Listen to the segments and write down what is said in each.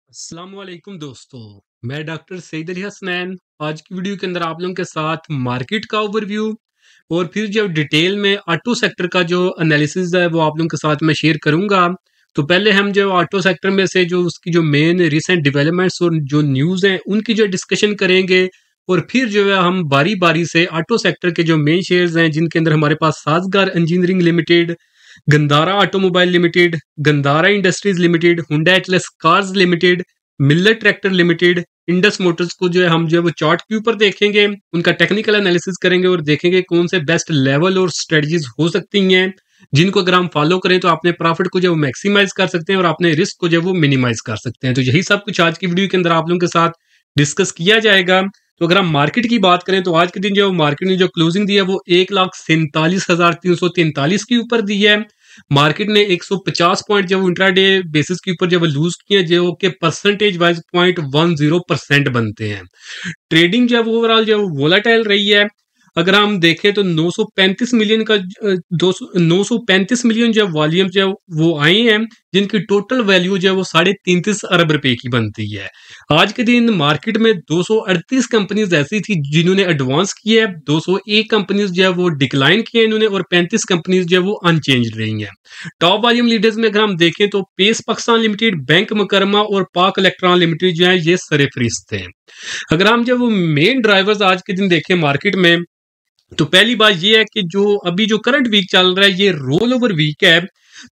अस्सलाम वालेकुम दोस्तों। मैं डॉक्टर सईद अली हसनैन। आज की वीडियो के अंदर आप लोगों के साथ मार्केट का ओवरव्यू और फिर जो डिटेल में ऑटो सेक्टर का जो एनालिसिस है वो आप लोगों के साथ मैं शेयर करूंगा। तो पहले हम जो ऑटो सेक्टर में से जो उसकी जो मेन रिसेंट डेवलपमेंट्स और जो न्यूज़ हैं उनकी जो डिस्कशन करेंगे और फिर जो है हम बारी बारी से ऑटो सेक्टर के जो मेन शेयर्स हैं जिनके अंदर हमारे पास Sazgar Engineering Limited, Gandhara Automobile Limited, Gandhara Industries Limited, Honda Atlas Cars Limited, Millat Tractor Limited, Indus Motors को जो है हम जो है वो चार्ट के ऊपर देखेंगे, उनका टेक्निकल एनालिसिस करेंगे और देखेंगे कौन से बेस्ट लेवल और स्ट्रेटजीज हो सकती हैं जिनको अगर हम फॉलो करें तो अपने प्रॉफिट को जो मैक्सिमाइज कर सकते हैं और अपने रिस्क को जो वो मिनिमाइज कर सकते हैं। तो यही सब कुछ आज की वीडियो के अंदर आप लोगों के साथ डिस्कस किया जाएगा। तो अगर हम मार्केट की बात करें तो आज के दिन जो मार्केट ने जो क्लोजिंग दी है वो 1,47,343 के ऊपर दी है। मार्केट ने 150 पॉइंट जब इंट्राडे बेसिस के ऊपर जब लूज किए जो कि परसेंटेज वाइज 0.10% बनते हैं। ट्रेडिंग जब ओवरऑल जब वोलाटाइल रही है, अगर हम देखें तो 935 मिलियन का 935 मिलियन जो वॉल्यूम जो वो आए हैं जिनकी टोटल वैल्यू जो है वो 33.5 अरब रुपए की बनती है। आज के दिन मार्केट में 238 कंपनीज ऐसी थी जिन्होंने एडवांस किया है, 201 कंपनीज जो है वो डिक्लाइन किए इन्होंने और 35 कंपनीज जो है वो अनचेंज रही हैं। टॉप वॉल्यूम लीडर्स में अगर हम देखें तो पेस पाकिस्तान लिमिटेड, बैंक मुकरमा और पाक इलेक्ट्रॉन लिमिटेड जो है ये सरफहरिस्त थे। अगर हम जब मेन ड्राइवर्स आज के दिन देखें मार्केट में तो पहली बात ये है कि जो अभी जो करंट वीक चल रहा है ये रोल ओवर वीक है।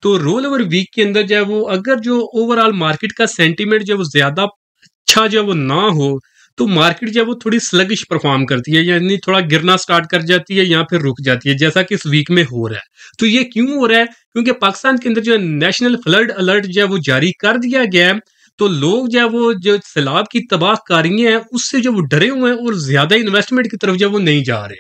तो रोल ओवर वीक के अंदर जो है वो अगर जो ओवरऑल मार्केट का सेंटीमेंट जो है वो ज्यादा अच्छा जो है वो ना हो तो मार्केट जो है वो थोड़ी स्लगिश परफॉर्म करती है, यानी थोड़ा गिरना स्टार्ट कर जाती है या फिर रुक जाती है, जैसा कि इस वीक में हो रहा है। तो ये क्यों हो रहा है? क्योंकि पाकिस्तान के अंदर जो है नेशनल फ्लड अलर्ट जो है वो जारी कर दिया गया है। तो लोग जो है वो जो सैलाब की तबाहकारियां हैं उससे जो वो डरे हुए हैं और ज्यादा इन्वेस्टमेंट की तरफ जो वो नहीं जा रहे।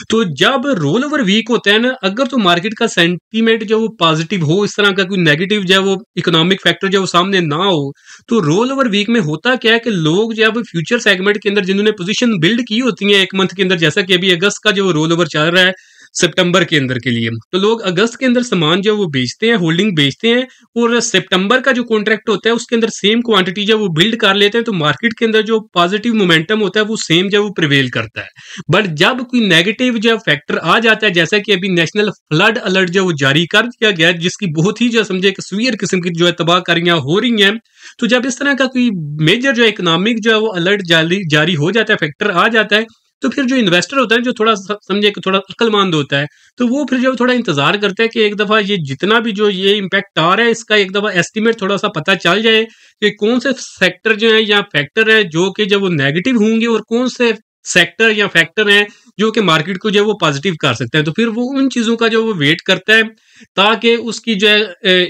तो जब रोल ओवर वीक होता है ना, अगर तो मार्केट का सेंटीमेंट जो वो पॉजिटिव हो, इस तरह का कोई नेगेटिव जो है वो इकोनॉमिक फैक्टर जो वो सामने ना हो, तो रोल ओवर वीक में होता क्या है कि लोग जो है वो फ्यूचर सेगमेंट के अंदर जिन्होंने पोजीशन बिल्ड की होती है एक मंथ के अंदर, जैसा कि अभी अगस्त का जो रोल ओवर चल रहा है सितंबर के अंदर के लिए, तो लोग अगस्त के अंदर सामान जो वो बेचते हैं, होल्डिंग बेचते हैं और सितंबर का जो कॉन्ट्रैक्ट होता है उसके अंदर सेम क्वांटिटी जो वो बिल्ड कर लेते हैं। तो मार्केट के अंदर जो पॉजिटिव मोमेंटम होता है वो सेम जो वो प्रिवेल करता है। बट जब कोई नेगेटिव जो फैक्टर आ जाता है, जैसा कि अभी नेशनल फ्लड अलर्ट जो वो जारी कर दिया गया है जिसकी बहुत ही जो समझे सीवियर किस्म की जो है तबाहकारियां हो रही हैं, तो जब इस तरह का कोई मेजर जो इकोनॉमिक जो है वो अलर्ट जारी हो जाता है, फैक्टर आ जाता है, तो फिर जो इन्वेस्टर होता है जो थोड़ा समझे कि थोड़ा अक्लमंद होता है, तो वो फिर जो थोड़ा इंतजार करता है कि एक दफा ये जितना भी जो ये इम्पैक्ट आ रहा है इसका एक दफा एस्टिमेट थोड़ा सा पता चल जाए कि कौन से सेक्टर जो है या फैक्टर है जो कि जब वो नेगेटिव होंगे और कौन से सेक्टर या फैक्टर हैं जो कि मार्केट को जो है वो पॉजिटिव कर सकते हैं। तो फिर वो उन चीजों का जो वो वेट करता है ताकि उसकी जो है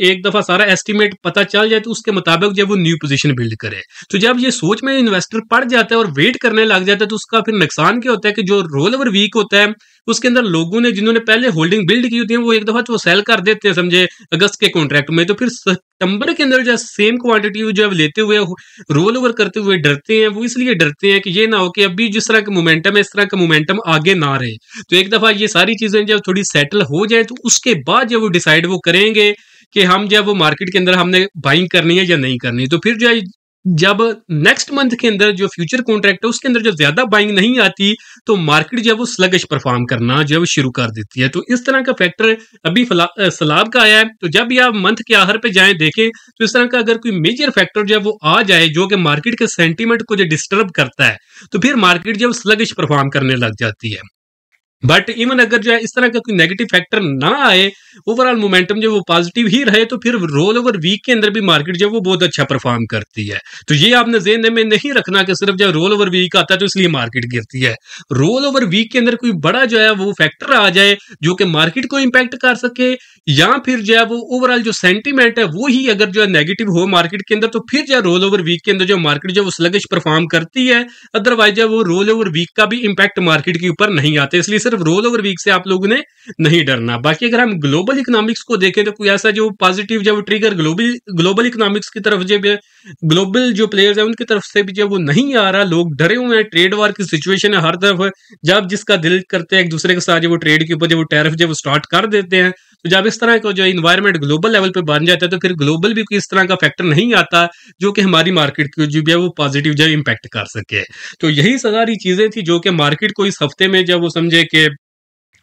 एक दफा सारा एस्टिमेट पता चल जाए तो उसके मुताबिक जब वो न्यू पोजीशन बिल्ड करे। तो जब ये सोच में इन्वेस्टर पड़ जाता है और वेट करने लग जाता है तो उसका फिर नुकसान क्या होता है कि जो रोल ओवर वीक होता है उसके अंदर लोगों ने जिन्होंने पहले होल्डिंग बिल्ड की होती है वो एक दफा तो सेल कर देते हैं समझे अगस्त के कॉन्ट्रैक्ट में, तो फिर सितंबर के अंदर जो सेम क्वांटिटी जो है लेते हुए रोल ओवर करते हुए डरते हैं। वो इसलिए डरते हैं कि ये ना हो कि अभी जिस तरह का मोमेंटम है इस तरह का मोमेंटम आगे ना रहे। तो एक दफा ये सारी चीजें जब थोड़ी सेटल हो जाए तो उसके बाद जब वो डिसाइड वो करेंगे कि हम जब वो मार्केट के अंदर हमने बाइंग करनी है या नहीं करनी। तो फिर जो है जब नेक्स्ट मंथ के अंदर जो फ्यूचर कॉन्ट्रैक्ट है उसके अंदर जो ज्यादा बाइंग नहीं आती तो मार्केट जो है वो स्लगिश परफॉर्म करना जो है वो शुरू कर देती है। तो इस तरह का फैक्टर अभी सलाब का आया है। तो जब भी आप मंथ के आखिर पे जाएं देखें तो इस तरह का अगर कोई मेजर फैक्टर जो है वो आ जाए जो कि मार्केट के सेंटीमेंट को जो डिस्टर्ब करता है तो फिर मार्केट जो है स्लगिश परफॉर्म करने लग जाती है। बट इवन अगर जो है इस तरह का कोई नेगेटिव फैक्टर ना आए, ओवरऑल मोमेंटम जो वो पॉजिटिव ही रहे, तो फिर रोल ओवर वीक के अंदर भी मार्केट जो वो बहुत अच्छा परफॉर्म करती है। तो ये आपने ज़हन में नहीं रखना कि सिर्फ जब रोल ओवर वीक आता है तो इसलिए मार्केट गिरती है। रोल ओवर वीक के अंदर कोई बड़ा जो है वो फैक्टर आ जाए जो कि मार्केट को इंपैक्ट कर सके या फिर जो है वो ओवरऑल जो सेंटीमेंट है वो ही अगर जो है नेगेटिव हो मार्केट के अंदर, तो फिर जो है रोल ओवर वीक के अंदर जो मार्केट जो वो स्लगिश परफॉर्म करती है। अदरवाइज जो वो रोल ओवर वीक का भी इंपैक्ट मार्केट के ऊपर नहीं आता, इसलिए सिर्फ रोल ओवर वीक से आप लोगों ने नहीं डरना। बाकी अगर हम ग्लोबल इकोनॉमिक्स को देखें तो कोई ऐसा जो पॉजिटिव जो ट्रिगर ग्लोबल इकोनॉमिक्स की तरफ जब ग्लोबल जो प्लेयर्स है उनकी तरफ से भी जब वो नहीं आ रहा, लोग डरे हुए हैं, ट्रेड वार की सिचुएशन है हर तरफ, जब जिसका दिल करते हैं एक दूसरे के साथ जब वो ट्रेड के ऊपर जब वो टैरिफ जब वो स्टार्ट कर देते हैं तो जब इस तरह का जो इन्वायरमेंट ग्लोबल लेवल पे बन जाता है तो फिर ग्लोबल भी कोई इस तरह का फैक्टर नहीं आता जो कि हमारी मार्केट को जो भी है वो पॉजिटिव जो इम्पैक्ट कर सके। तो यही सारी चीजें थी जो कि मार्केट को इस हफ्ते में जब वो समझे कि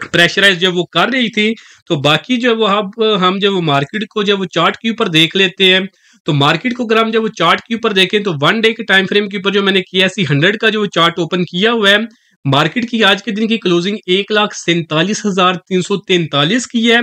प्रेशराइज जब वो कर रही थी, तो बाकी जो वो अब हम जब वो मार्केट को जब वो चार्ट के ऊपर देख लेते हैं, तो मार्केट को अगर हम जब वो चार्ट के ऊपर देखें तो 1 डे के टाइम फ्रेम के ऊपर जो मैंने KSE 100 का जो चार्ट ओपन किया हुआ है, मार्केट की आज के दिन की क्लोजिंग 1,47,343 की है।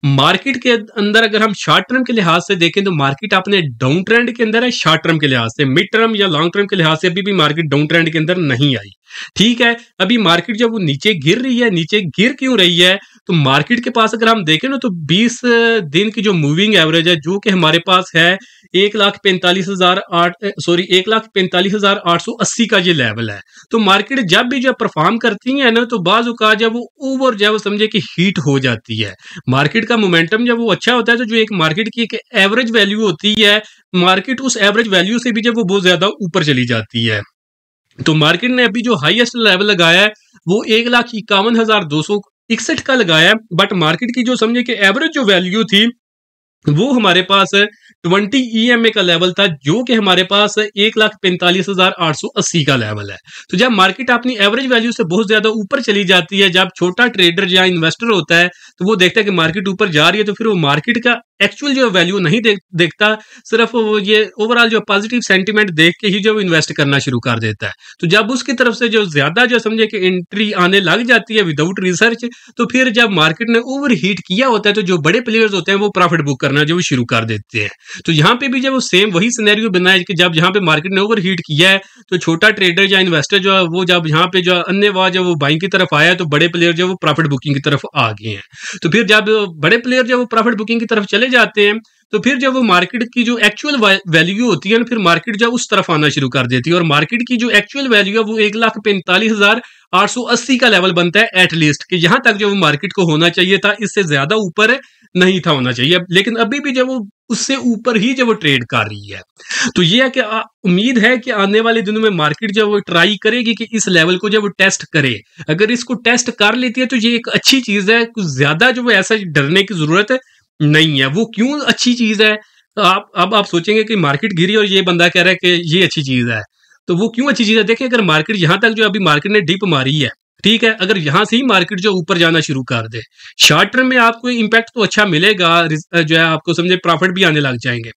मार्केट के अंदर अगर हम शॉर्ट टर्म के लिहाज से देखें तो मार्केट अपने डाउन ट्रेंड के अंदर है, शॉर्ट टर्म के लिहाज से। मिड टर्म या लॉन्ग टर्म के लिहाज से अभी भी मार्केट डाउन ट्रेंड के अंदर नहीं आई। ठीक है, अभी मार्केट जब वो नीचे गिर रही है, नीचे गिर क्यों रही है, तो मार्केट के पास अगर हम देखें ना तो 20 दिन की जो मूविंग एवरेज है जो कि हमारे पास है 1,45,880 का ये लेवल है। तो मार्केट जब भी जब परफॉर्म करती है ना तो बाज औकात जब वो ओवर जब समझे कि हीट हो जाती है, मार्केट का मोमेंटम जब वो अच्छा होता है तो जो एक मार्केट की एक एवरेज वैल्यू होती है, मार्केट उस एवरेज वैल्यू से भी जब वो बहुत ज्यादा ऊपर चली जाती है। तो मार्केट ने अभी जो हाईएस्ट लेवल लगाया है वो 1,51,261 का लगाया है, बट मार्केट की जो समझे कि एवरेज जो वैल्यू थी वो हमारे पास 20 EMA का लेवल था जो कि हमारे पास 1,45,880 का लेवल है। तो जब मार्केट अपनी एवरेज वैल्यू से बहुत ज्यादा ऊपर चली जाती है, जब छोटा ट्रेडर या इन्वेस्टर होता है तो वो देखता है कि मार्केट ऊपर जा रही है, तो फिर वो मार्केट का एक्चुअल जो वैल्यू नहीं देखता, सिर्फ वो ये ओवरऑल जो पॉजिटिव सेंटीमेंट देख के ही जो इन्वेस्ट करना शुरू कर देता है। तो जब उसकी तरफ से जो ज्यादा जो समझे कि एंट्री आने लग जाती है विदाउट रिसर्च, तो फिर जब मार्केट ने ओवर हीट किया होता है तो जो बड़े प्लेयर्स होते हैं वो प्रॉफिट बुक करना जो शुरू कर देते हैं। तो यहाँ पे भी जब वो सेम वही सिनेरियो बना है कि जब यहाँ पे मार्केट ने ओवर हीट किया है तो छोटा ट्रेडर या इन्वेस्टर जो है वो जब यहाँ पे जो अन्य जब वो बाइंग की तरफ आया तो बड़े प्लेयर जो वो प्रॉफिट बुकिंग की तरफ आ गए हैं। तो फिर जब बड़े प्लेयर जब वो प्रॉफिट बुकिंग की तरफ चले जाते हैं तो फिर जब वो मार्केट की जो एक्चुअल वैल्यू होती है ना, फिर मार्केट जब उस तरफ आना शुरू कर देती है और मार्केट की जो एक्चुअल वैल्यू है वो 1,45,880 का लेवल बनता है एटलीस्ट, कि यहां तक जो वो मार्केट को होना चाहिए था, इससे ज्यादा ऊपर नहीं था होना चाहिए। लेकिन अभी भी जब वो उससे ऊपर ही जब वो ट्रेड कर रही है, तो ये है कि उम्मीद है कि आने वाले दिनों में मार्केट जब वो ट्राई करेगी कि इस लेवल को जब वो टेस्ट करे, अगर इसको टेस्ट कर लेती है तो ये एक अच्छी चीज है। कुछ ज्यादा जो वो ऐसा डरने की जरूरत नहीं है। वो क्यों अच्छी चीज है, तो आप सोचेंगे कि मार्केट गिरी और ये बंदा कह रहा है कि ये अच्छी चीज है, तो वो क्यों अच्छी चीज है। देखिए, अगर मार्केट यहां तक जो अभी मार्केट ने डिप मारी है, ठीक है, अगर यहां से ही मार्केट जो ऊपर जाना शुरू कर दे, शॉर्ट टर्म में आपको इम्पैक्ट तो अच्छा मिलेगा, जो है आपको समझे प्रॉफिट भी आने लग जाएंगे।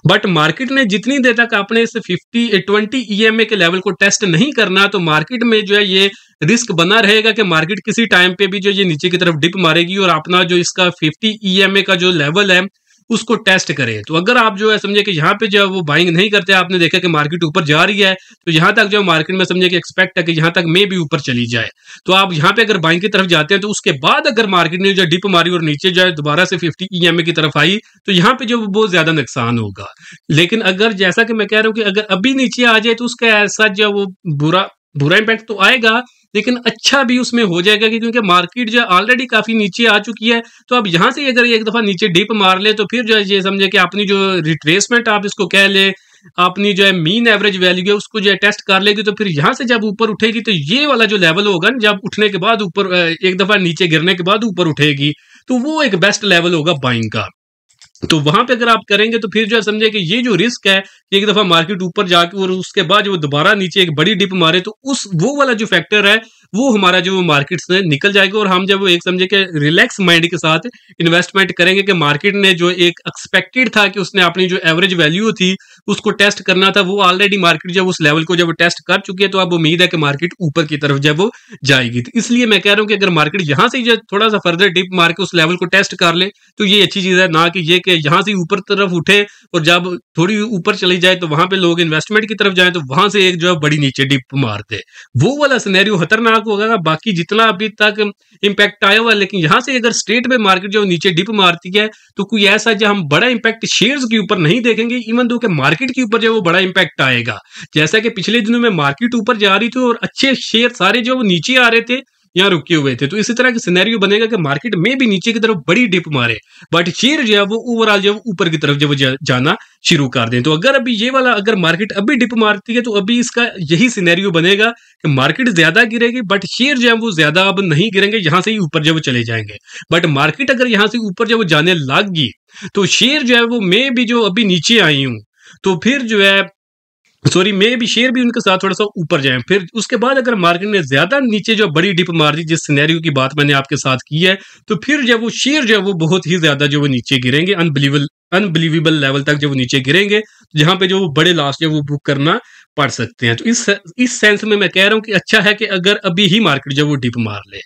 बट मार्केट ने जितनी देर तक आपने इस 20 EMA के लेवल को टेस्ट नहीं करना, तो मार्केट में जो है ये रिस्क बना रहेगा कि मार्केट किसी टाइम पे भी जो ये नीचे की तरफ डिप मारेगी और अपना जो इसका 50 EMA का जो लेवल है उसको टेस्ट करें। तो अगर आप जो है समझे कि यहाँ पे जो वो बाइंग नहीं करते, आपने देखा कि मार्केट ऊपर जा रही है, तो यहाँ तक जो मार्केट में समझे कि एक्सपेक्ट है कि यहाँ तक मे भी ऊपर चली जाए, तो आप यहाँ पे अगर बाइंग की तरफ जाते हैं तो उसके बाद अगर मार्केट ने जो डिप मारी और नीचे जो है दोबारा से 50 EMA की तरफ आई, तो यहाँ पे जो बहुत ज्यादा नुकसान होगा। लेकिन अगर जैसा कि मैं कह रहा हूँ कि अगर अभी नीचे आ जाए तो उसका ऐसा जो वो बुरा इम्पैक्ट तो आएगा, लेकिन अच्छा भी उसमें हो जाएगा कि क्योंकि मार्केट जो ऑलरेडी काफी नीचे आ चुकी है। तो अब यहां से अगर एक दफा नीचे डिप मार ले तो फिर जो है ये समझे कि अपनी जो रिट्रेसमेंट आप इसको कह ले, अपनी जो है मीन एवरेज वैल्यू है उसको जो है टेस्ट कर लेगी, तो फिर यहां से जब ऊपर उठेगी तो ये वाला जो लेवल होगा ना, जब उठने के बाद ऊपर एक दफा नीचे गिरने के बाद ऊपर उठेगी, तो वो एक बेस्ट लेवल होगा बाइंग का। तो वहां पे अगर आप करेंगे तो फिर जो है समझे कि ये जो रिस्क है कि एक दफा मार्केट ऊपर जाके और उसके बाद जो दोबारा नीचे एक बड़ी डिप मारे, तो उस वो वाला जो फैक्टर है वो हमारा जो मार्केट से निकल जाएगा और हम जब वो एक समझे कि रिलैक्स माइंड के साथ इन्वेस्टमेंट करेंगे कि मार्केट ने जो एक एक्सपेक्टेड था कि उसने अपनी जो एवरेज वैल्यू थी उसको टेस्ट करना था, वो ऑलरेडी मार्केट जब उस लेवल को जब टेस्ट कर चुकी है, तो अब उम्मीद है कि मार्केट ऊपर की तरफ जब वो जाएगी। तो इसलिए मैं कह रहा हूं कि अगर मार्केट यहां से जो थोड़ा सा फर्दर डिप मार के उस लेवल को टेस्ट कर ले तो ये अच्छी चीज है, ना कि ये कि यहां से ऊपर तरफ उठे और जब थोड़ी ऊपर चली जाए तो वहां पे लोग इन्वेस्टमेंट की तरफ जाए तो वहां से एक जो है बड़ी नीचे डिप मारते, वो वाला सिनेरियो खतरनाक होगा। बाकी जितना अभी तक इंपैक्ट आया हुआ है, लेकिन यहां से अगर स्ट्रेट में मार्केट जो नीचे डिप मारती है तो कोई ऐसा जो हम बड़ा इंपैक्ट शेयर्स के ऊपर नहीं देखेंगे, इवन दो कि मार्केट के ऊपर जो वो बड़ा इंपैक्ट आएगा। जैसा कि पिछले दिनों में मार्केट ऊपर जा रही थी और अच्छे शेयर सारे जो नीचे आ रहे थे, यहाँ रुके हुए थे। तो इसी तरह का सिनेरियो बनेगा कि मार्केट में भी नीचे की तरफ बड़ी डिप मारे, बट शेयर जो है वो ओवरऑल जो है ऊपर की तरफ जो वो जाना शुरू कर दें। तो अगर अभी ये वाला अगर मार्केट अभी डिप मारती है तो अभी इसका यही सिनेरियो बनेगा कि मार्केट ज्यादा गिरेगी, बट शेयर जो है वो ज्यादा अब नहीं गिरेंगे, यहाँ से ही ऊपर जो वो चले जाएंगे। बट मार्केट अगर यहाँ से ऊपर जो वो जाने लग गई तो शेयर जो है वो मैं भी जो अभी नीचे आई हूँ तो फिर जो है सॉरी मैं भी शेयर भी उनके साथ थोड़ा सा ऊपर जाए। फिर उसके बाद अगर मार्केट ने ज्यादा नीचे जो बड़ी डिप मार दी, जिस सिनेरियो की बात मैंने आपके साथ की है, तो फिर जो वो शेयर जो है वो बहुत ही ज्यादा जो वो नीचे गिरेंगे, अनबिलीवेबल लेवल तक जो वो नीचे गिरेंगे, जहां पे जो वो बड़े लॉस जो वो बुक करना पड़ सकते हैं। तो इस सेंस में मैं कह रहा हूं कि अच्छा है कि अगर अभी ही मार्केट जो वो डिप मार ले।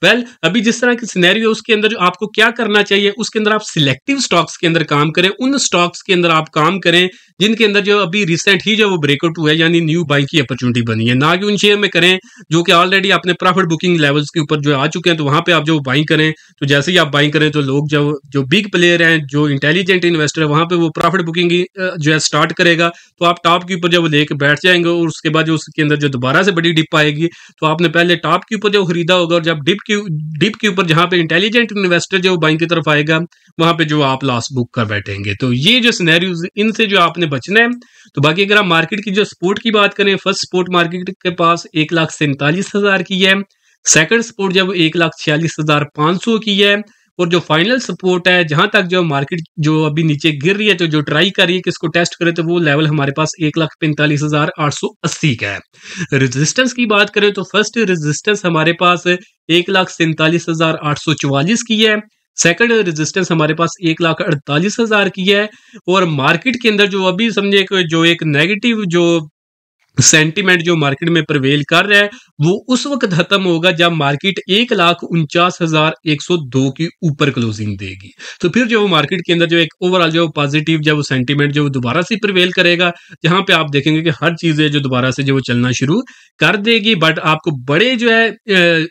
वेल अभी जिस तरह की सिनेरियो उसके अंदर जो आपको क्या करना चाहिए, उसके अंदर आप सिलेक्टिव स्टॉक्स के अंदर काम करें, उन स्टॉक्स के अंदर आप काम करें जिनके अंदर जो अभी रिसेंट ही जो वो ब्रेकआउट हुआ है, यानी न्यू बाइंग की अपॉर्चुनिटी बनी है। ना कि उन शेयर में करें जो कि ऑलरेडी अपने प्रॉफिट बुकिंग लेवल्स के ऊपर जो आ चुके हैं, तो वहां पे आप जो बाइंग करें, तो जैसे ही आप बाइंग करें तो लोग जो बिग प्लेयर हैं, जो इंटेलिजेंट इन्वेस्टर है, वहां पे वो प्रॉफिट बुकिंग जो है स्टार्ट करेगा, तो आप टॉप के ऊपर जब लेके बैठ जाएंगे और उसके बाद जो उसके अंदर जो दोबारा से बड़ी डिप आएगी तो आपने पहले टॉप के ऊपर जो खरीदा होगा, और जब डिप के ऊपर जहां पे इंटेलिजेंट इन्वेस्टर जो बाइंग की तरफ आएगा वहां पे जो आप लॉस बुक कर बैठेंगे। तो ये जो सिनेरियोज इनसे जो आपने बचना है। तो बाकी अगर आप मार्केट की जो सपोर्ट की बात करें, फर्स्ट सपोर्ट मार्केट के पास 1,47,000 की है, सेकंड सपोर्ट जब 1,46,500 की है, और जो फाइनल सपोर्ट है जहां तक जो मार्केट जो अभी नीचे गिर रही है, तो जो ट्राई कर रही है कि इसको टेस्ट करे, तो वो लेवल हमारे पास 1,45,880 का है। रेजिस्टेंस की बात करें तो फर्स्ट रेजिस्टेंस हमारे पास 1,47,844 की है, सेकंड रेजिस्टेंस हमारे पास 1,48,000 की है। और मार्केट के अंदर जो अभी समझे जो एक नेगेटिव जो सेंटीमेंट जो मार्केट में प्रवेल कर रहा है, वो उस वक्त खत्म होगा जब मार्केट 1,49,102 की ऊपर क्लोजिंग देगी। तो फिर जो मार्केट के अंदर जो एक ओवरऑल जो पॉजिटिव जो सेंटीमेंट जो दोबारा से प्रवेल करेगा, जहां पे आप देखेंगे कि हर चीजें जो दोबारा से जो चलना शुरू कर देगी। बट आपको बड़े जो है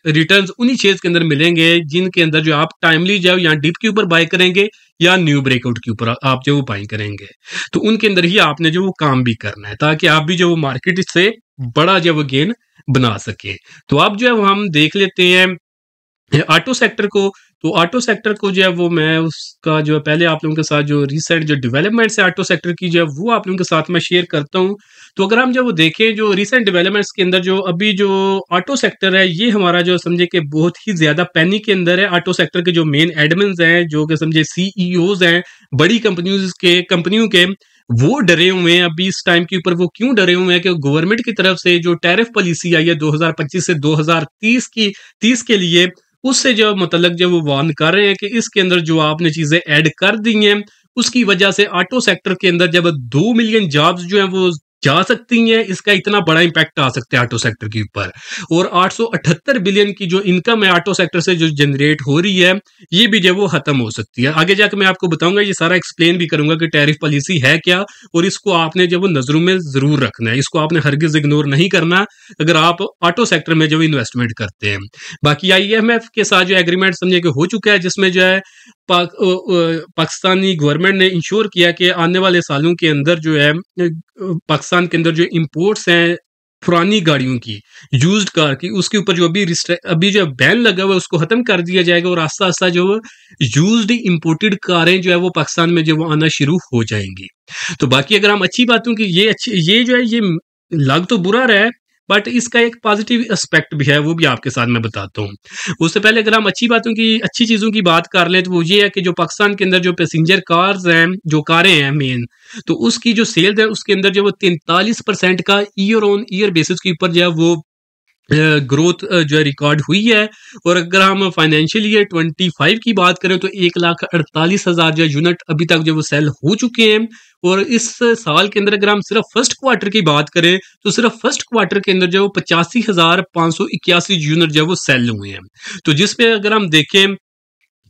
रिटर्न्स उन्हीं शेयर्स के अंदर मिलेंगे जिनके अंदर जो आप टाइमली जो या डिप के ऊपर बाय करेंगे या न्यू ब्रेकआउट के ऊपर आप जो बाय करेंगे, तो उनके अंदर ही आपने जो वो काम भी करना है, ताकि आप भी जो वो मार्केट से बड़ा जो वो गेन बना सके। तो अब जो है वो हम देख लेते हैं ऑटो सेक्टर को। तो ऑटो सेक्टर को जो है वो मैं उसका जो है पहले आप लोगों के साथ जो रिसेंट जो डेवलपमेंट्स है ऑटो सेक्टर की जो है वो आप लोगों के साथ में शेयर करता हूं। तो अगर हम जब वो देखें जो रिसेंट डेवलपमेंट्स के अंदर जो अभी जो ऑटो सेक्टर है, ये हमारा जो समझे कि बहुत ही ज्यादा पैनिक के अंदर है। ऑटो सेक्टर के जो मेन एडमिन्स हैं, जो कि समझे सीईओज हैं बड़ी कंपनियों के, वो डरे हुए हैं अभी इस टाइम के ऊपर। वो क्यों डरे हुए हैं कि गवर्नमेंट की तरफ से जो टैरिफ पॉलिसी आई है 2025 से 2030 के लिए, उससे जो मतलब जो वो वार्न कर रहे हैं कि इसके अंदर जो आपने चीजें ऐड कर दी हैं, उसकी वजह से ऑटो सेक्टर के अंदर जब 2 मिलियन जॉब्स जो हैं वो जा सकती हैं, इसका इतना बड़ा इंपैक्ट आ सकता है ऑटो सेक्टर के ऊपर। और 878 बिलियन की जो इनकम है ऑटो सेक्टर से जो जनरेट हो रही है, ये भी जो वो खत्म हो सकती है। आगे जाकर मैं आपको बताऊंगा, ये सारा एक्सप्लेन भी करूंगा कि टैरिफ पॉलिसी है क्या, और इसको आपने जो वो नजरों में जरूर रखना है, इसको आपने हरगिज इग्नोर नहीं करना अगर आप ऑटो सेक्टर में जो इन्वेस्टमेंट करते हैं। बाकी IMF के साथ जो एग्रीमेंट समझे कि हो चुका है, जिसमें जो है पाकिस्तानी गवर्नमेंट ने इंश्योर किया कि आने वाले सालों के अंदर जो है पाकिस्तान के अंदर जो इंपोर्ट्स हैं पुरानी गाड़ियों की, यूज्ड कार की, उसके ऊपर जो अभी जो बैन लगा हुआ है उसको खत्म कर दिया जाएगा, और आस्ता आस्ता जो यूज्ड इंपोर्टेड कारें जो है वो पाकिस्तान में जो वो आना शुरू हो जाएंगी। तो बाकी अगर हम अच्छी बातों की ये जो है ये लग तो बुरा रहा है, बट इसका एक पॉजिटिव एस्पेक्ट भी है, वो भी आपके साथ मैं बताता हूँ। उससे पहले अगर हम अच्छी चीजों की बात कर लें, तो वो ये है कि जो पाकिस्तान के अंदर जो पैसेंजर कार्स हैं, जो कारें हैं मेन, तो उसकी जो सेल्स है उसके अंदर जो वो 43% का ईयर ऑन ईयर बेसिस के ऊपर जो है वो ग्रोथ जो है रिकॉर्ड हुई है। और अगर हम फाइनेंशियल ईयर 25 की बात करें तो 1,48,000 जो यूनिट अभी तक जो वो सेल हो चुके हैं। और इस साल के अंदर अगर हम सिर्फ फर्स्ट क्वार्टर की बात करें तो सिर्फ फर्स्ट क्वार्टर के अंदर जो 85,581 यूनिट जो वो सेल हुए हैं। तो जिसपे अगर हम देखें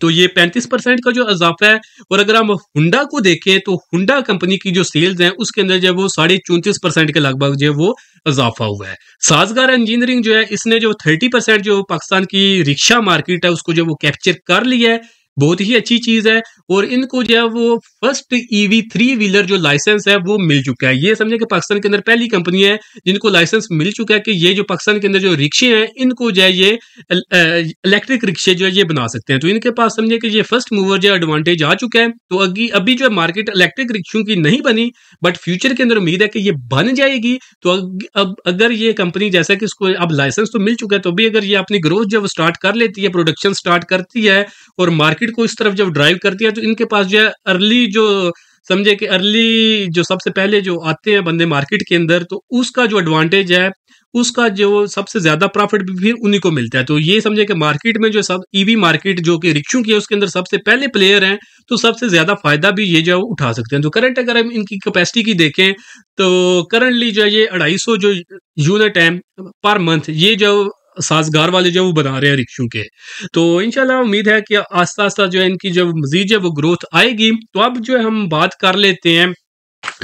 तो ये 35% का जो इजाफा है। और अगर हम हुंडा को देखें तो हुंडा कंपनी की जो सेल्स हैं उसके अंदर जो वो 34.5% के लगभग जो वो इजाफा हुआ है। साजगार इंजीनियरिंग जो है इसने जो 30% जो पाकिस्तान की रिक्शा मार्केट है उसको जो वो कैप्चर कर लिया है। बहुत ही अच्छी चीज़ है और इनको जो है वो फर्स्ट ईवी 3 व्हीलर जो लाइसेंस है वो मिल चुका है। ये समझे कि पाकिस्तान के अंदर पहली कंपनी है जिनको लाइसेंस मिल चुका है कि ये जो पाकिस्तान के अंदर जो रिक्शे हैं इनको जो है ये इलेक्ट्रिक रिक्शे जो है ये बना सकते हैं। तो इनके पास समझे कि ये फर्स्ट मूवर जो एडवांटेज आ चुका है। तो अभी जो है मार्केट इलेक्ट्रिक रिक्शों की नहीं बनी, बट फ्यूचर के अंदर उम्मीद है कि ये बन जाएगी। तो अब अगर ये कंपनी जैसा कि इसको अब लाइसेंस तो मिल चुका है, तो भी अगर ये अपनी ग्रोथ जब स्टार्ट कर लेती है, प्रोडक्शन स्टार्ट करती है और मार्केट को इस तरफ जब ड्राइव करती है, तो इनके पास जो है अर्ली जो समझे कि अर्ली जो सबसे पहले जो आते हैं बंदे मार्केट के अंदर, तो उसका जो एडवांटेज है, उसका जो सबसे ज्यादा प्रॉफिट भी फिर उन्हीं को मिलता है। तो ये समझे कि मार्केट में जो सब ईवी मार्केट जो कि रिक्शों की है उसके अंदर सबसे पहले प्लेयर हैं, तो सबसे ज्यादा फायदा भी ये जो है उठा सकते हैं। तो करंट अगर हम इनकी कैपेसिटी की देखें तो करंटली जो है ये 250 जो यूनिट है पर मंथ, ये जो साजगार वाले जो वो बना रहे हैं रिक्शों के। तो इंशाल्लाह उम्मीद है कि आस्ता आस्ता जो है इनकी जब मजीद जो है वो ग्रोथ आएगी। तो अब जो है हम बात कर लेते हैं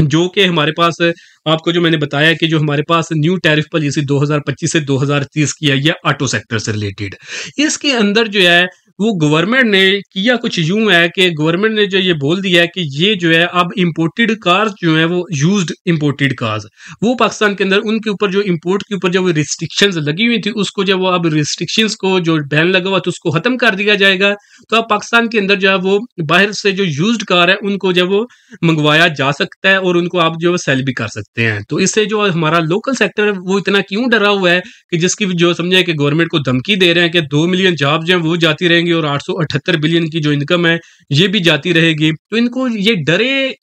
जो कि हमारे पास आपको जो मैंने बताया कि जो हमारे पास न्यू टैरिफ पॉलिसी 2025 से 2030 की आई है ऑटो सेक्टर से रिलेटेड। इसके अंदर जो है वो गवर्नमेंट ने किया कुछ यूं है कि गवर्नमेंट ने जो ये बोल दिया है कि ये जो है अब इंपोर्टेड कार्स जो है वो यूज्ड इंपोर्टेड कार्स, वो पाकिस्तान के अंदर उनके ऊपर जो इंपोर्ट के ऊपर जो रिस्ट्रिक्शंस लगी हुई थी उसको जब वो अब रिस्ट्रिक्शंस को जो बैन लगा हुआ तो उसको खत्म कर दिया जाएगा। तो अब पाकिस्तान के अंदर जो है वो बाहर से जो यूज्ड कार है उनको जब वो मंगवाया जा सकता है और उनको आप जो है सेल भी कर सकते हैं। तो इससे जो हमारा लोकल सेक्टर है वो इतना क्यों डरा हुआ है कि जिसकी जो समझे कि गवर्नमेंट को धमकी दे रहे हैं कि 2 मिलियन जॉब जो है वो जाती रहेंगी और 878 बिलियन की जो इनकम है ये भी जाती रहेगी। तो इनको ये डरे,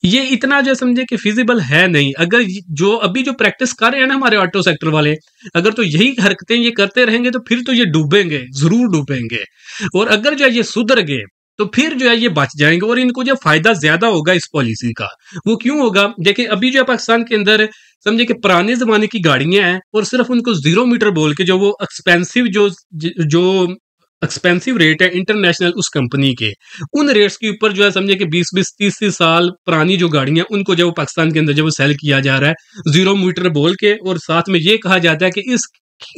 ये इतना जो समझे कि फिजिबल है नहीं। अगर जो अभी जो प्रैक्टिस कर रहे हैं ना हमारे ऑटो सेक्टर वाले, अगर तो यही हरकतें ये करते रहेंगे तो फिर तो ये डूबेंगे, जरूर डूबेंगे। और अगर जो है ये सुधर गए तो फिर जो है ये बच जाएंगे और इनको जो फायदा ज्यादा होगा इस पॉलिसी का। वो क्यों होगा, देखिए अभी जो है पाकिस्तान के अंदर समझे कि पुराने जमाने की गाड़ियां हैं और सिर्फ उनको 0 मीटर बोल के जो वो एक्सपेंसिव जो एक्सपेंसिव रेट है इंटरनेशनल उस कंपनी के, उन रेट्स के ऊपर जो है समझे कि 20-20 30 साल पुरानी जो गाड़ियां उनको जो पाकिस्तान के अंदर जो सेल किया जा रहा है 0 मीटर बोल के। और साथ में ये कहा जाता है कि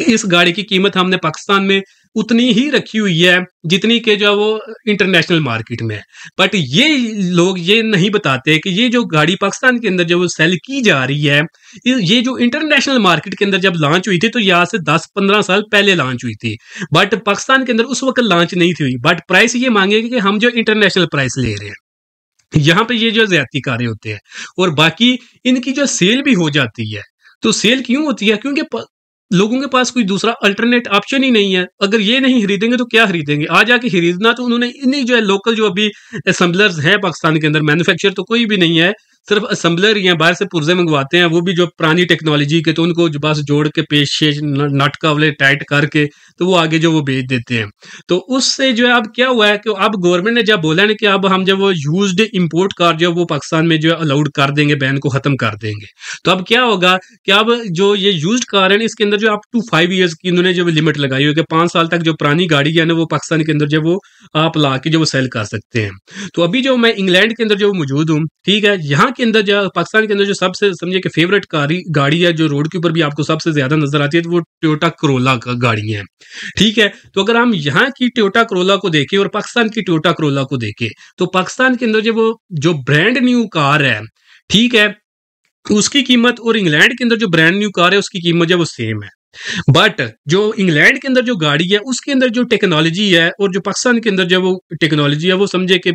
इस गाड़ी की कीमत हमने पाकिस्तान में उतनी ही रखी हुई है जितनी के जो वो इंटरनेशनल मार्केट में है। बट ये लोग ये नहीं बताते कि ये जो गाड़ी पाकिस्तान के अंदर जो सेल की जा रही है, ये जो इंटरनेशनल मार्केट के अंदर जब लॉन्च हुई थी तो यहाँ से 10-15 साल पहले लॉन्च हुई थी, बट पाकिस्तान के अंदर उस वक्त लॉन्च नहीं थी हुई। बट प्राइस ये मांगेगी कि हम जो इंटरनेशनल प्राइस ले रहे हैं, यहाँ पे ये जो ज्यादती कार्य होते हैं और बाकी इनकी जो सेल भी हो जाती है। तो सेल क्यों होती है, क्योंकि लोगों के पास कोई दूसरा अल्टरनेट ऑप्शन ही नहीं है। अगर ये नहीं खरीदेंगे तो क्या खरीदेंगे, आ जाके खरीदना तो उन्होंने इन्हीं जो है लोकल जो अभी असेंबलर्स हैं पाकिस्तान के अंदर, मैन्युफैक्चर तो कोई भी नहीं है, सिर्फ असेंबलर ही हैं, बाहर से पुर्जे मंगवाते हैं, वो भी जो पुरानी टेक्नोलॉजी के, तो उनको जो बस जोड़ के पेश शेष नट कावले टाइट करके तो वो आगे जो वो बेच देते हैं। तो उससे जो है अब क्या हुआ है कि अब गवर्नमेंट ने जब बोला ना कि अब हम जब वो यूज्ड इंपोर्ट कार जो वो पाकिस्तान में जो है अलाउड कर देंगे, बैन को खत्म कर देंगे, तो अब क्या होगा कि अब जो ये यूज्ड कार है इसके अंदर जो अप टू 5 ईयर्स की इन्होंने जो लिमिट लगाई हुई है कि 5 साल तक जो पुरानी गाड़ी है ना वो पाकिस्तान के अंदर जो वो आप ला के जो वो सेल कर सकते हैं। तो अभी जो मैं इंग्लैंड के अंदर जो मौजूद हूँ, ठीक है, यहाँ के अंदर जो पाकिस्तान के अंदर जो सबसे समझिए कि फेवरेट गाड़ी है जो रोड के ऊपर भी आपको सबसे ज्यादा नजर आती है, तो वो टोयोटा करोला का गाड़ी है। ठीक है, तो अगर हम यहाँ की टोयोटा करोला को देखें और पाकिस्तान की टोयोटा करोला को देखें, तो पाकिस्तान के अंदर जो वो जो ब्रांड न्यू कार है, ठीक है, उसकी कीमत और इंग्लैंड के अंदर जो ब्रांड न्यू कार है उसकी कीमत जो वो सेम है। बट जो इंग्लैंड के अंदर जो गाड़ी है उसके अंदर जो टेक्नोलॉजी है और जो पाकिस्तान के अंदर जो वो टेक्नोलॉजी है वो समझे कि